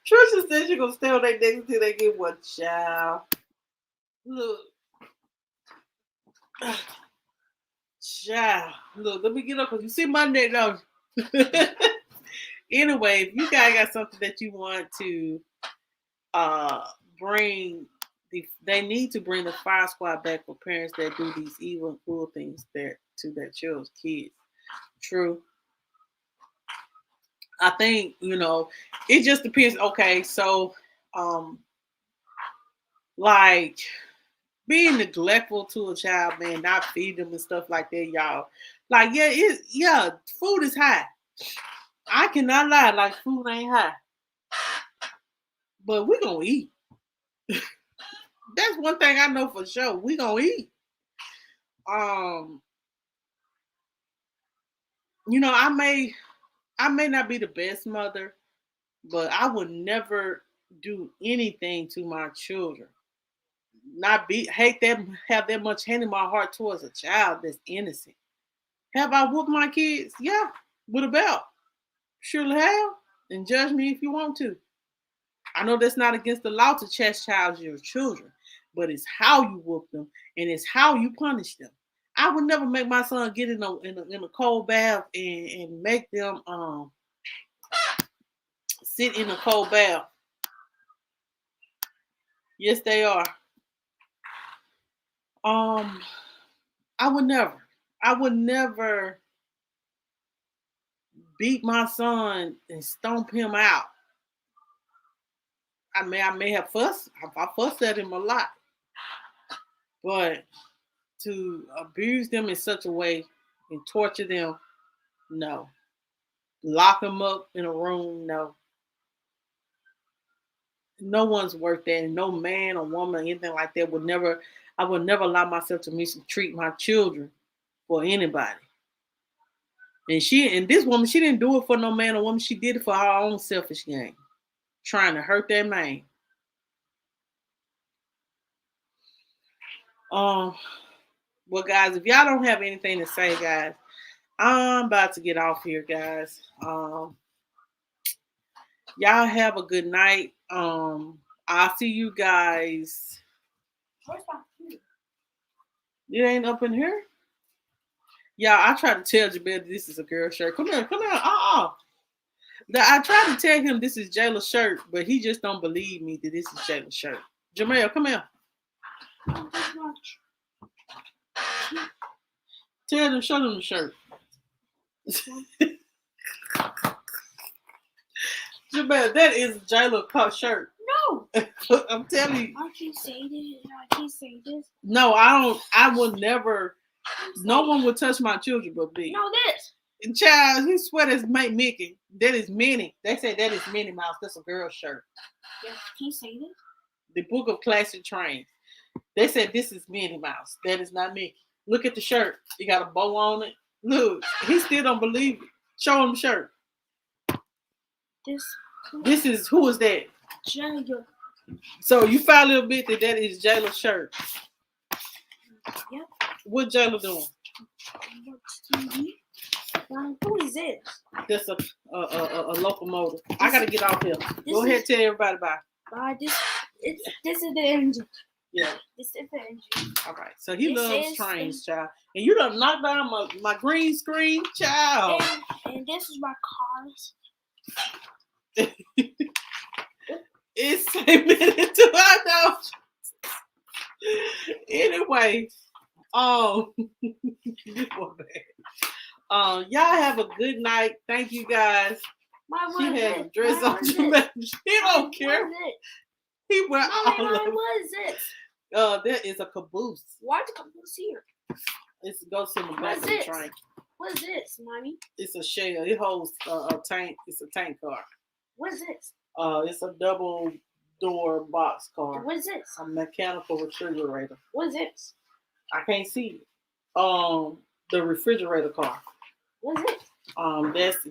Trisha said she's gonna stay on their neck until they get one child. Look. Child. Look, let me get up because you see my neck now. Anyway, if you guys got something that you want to bring, they need to bring the fire squad back for parents that do these evil and cruel things to their children's kids. True. I think, it just depends. Okay, so like being neglectful to a child, man, not feed them and stuff like that, y'all. Like, food is high. I cannot lie, like food ain't high. But we're gonna eat. That's one thing I know for sure. We're gonna eat. I may not be the best mother, but I would never do anything to my children. Hate them, have that much hate in my heart towards a child that's innocent. Have I whooped my kids? Yeah, with a belt. Surely have. And judge me if you want to. I know that's not against the law to chastise your children, but it's how you whoop them and it's how you punish them. I would never make my son get in a cold bath and make them sit in a cold bath. Yes, they are. I would never beat my son and stomp him out. I may have fussed. I fussed at him a lot. But to abuse them in such a way and torture them, no. Lock them up in a room, no. No one's worth that. And no man or woman or anything like that I would never allow myself to mistreat my children for anybody. And this woman, she didn't do it for no man or woman. She did it for her own selfish gain. Trying to hurt that man. Well, guys, if y'all don't have anything to say, guys, I'm about to get off here, guys. Y'all have a good night. I'll see you guys. Where's my computer? It ain't up in here? Y'all, I tried to tell Jabez this is a girl shirt. Come here. I tried to tell him this is Jayla's shirt, but he just don't believe me that this is Jayla's shirt. Jamel, come here. Tell them, show them the shirt. Jamel, that is Jayla's shirt. No. I'm telling you. I can't say this. I can't say this. No, I don't. I would never. No one would touch my children but me. No, this. And child, his sweater's Mickey. That is Minnie. They say that is Minnie Mouse. That's a girl's shirt. Yeah, can you say this? The Book of Classic Trains. They said this is Minnie Mouse. That is not Mickey. Look at the shirt. You got a bow on it. Look, he still don't believe it. Show him the shirt. This is, who is that? Jayla. So you finally admit that is Jayla's shirt. Yep. What Jayla doing? Who is this? That's a locomotive. I gotta get off here. Go ahead, tell everybody bye. Bye. This is the engine. Yeah. This is the engine. All right. So he loves trains, child. And you done knocked down my green screen, child. And this is my cars. It's 10 minutes to our house. Anyway, y'all have a good night. Thank you guys. She has a dress on. He don't care. He went all over. What is this? That is a caboose. Why is the caboose here? It goes in the back of the train. What is this, mommy? It's a shell. It holds a tank. It's a tank car. What is this? It's a double door box car. What is this? A mechanical refrigerator. What is this? I can't see it. The refrigerator car. What is it? That's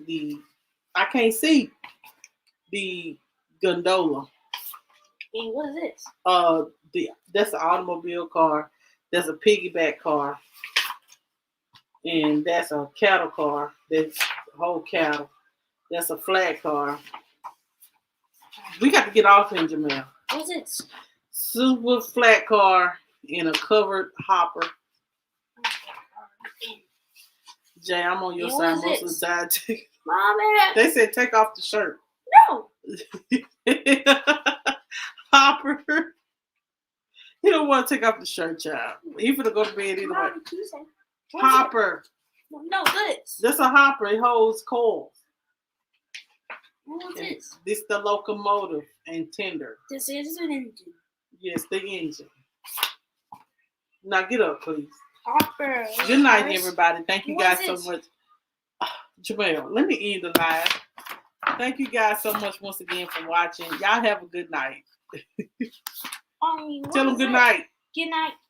I can't see the gondola. And what is this? That's an automobile car. That's a piggyback car. And that's a cattle car. That's whole cattle. That's a flat car. We got to get off in Jamel. What's it? Super flat car in a covered hopper. Jay, I'm on your side most of the time. Mommy. They said take off the shirt. No. Hopper. You don't want to take off the shirt, child. He finna go to bed anyway. Mommy, Hopper. No, this. That's a hopper. It holds coal. What is this? This the locomotive and tender. This is an engine. Yes, the engine. Now get up, please. Hopper. Good night, everybody. Thank you What guys is so much. Jamel, let me end the live. Thank you guys so much once again for watching. Y'all have a good night. Mommy, Tell them good night. Good night.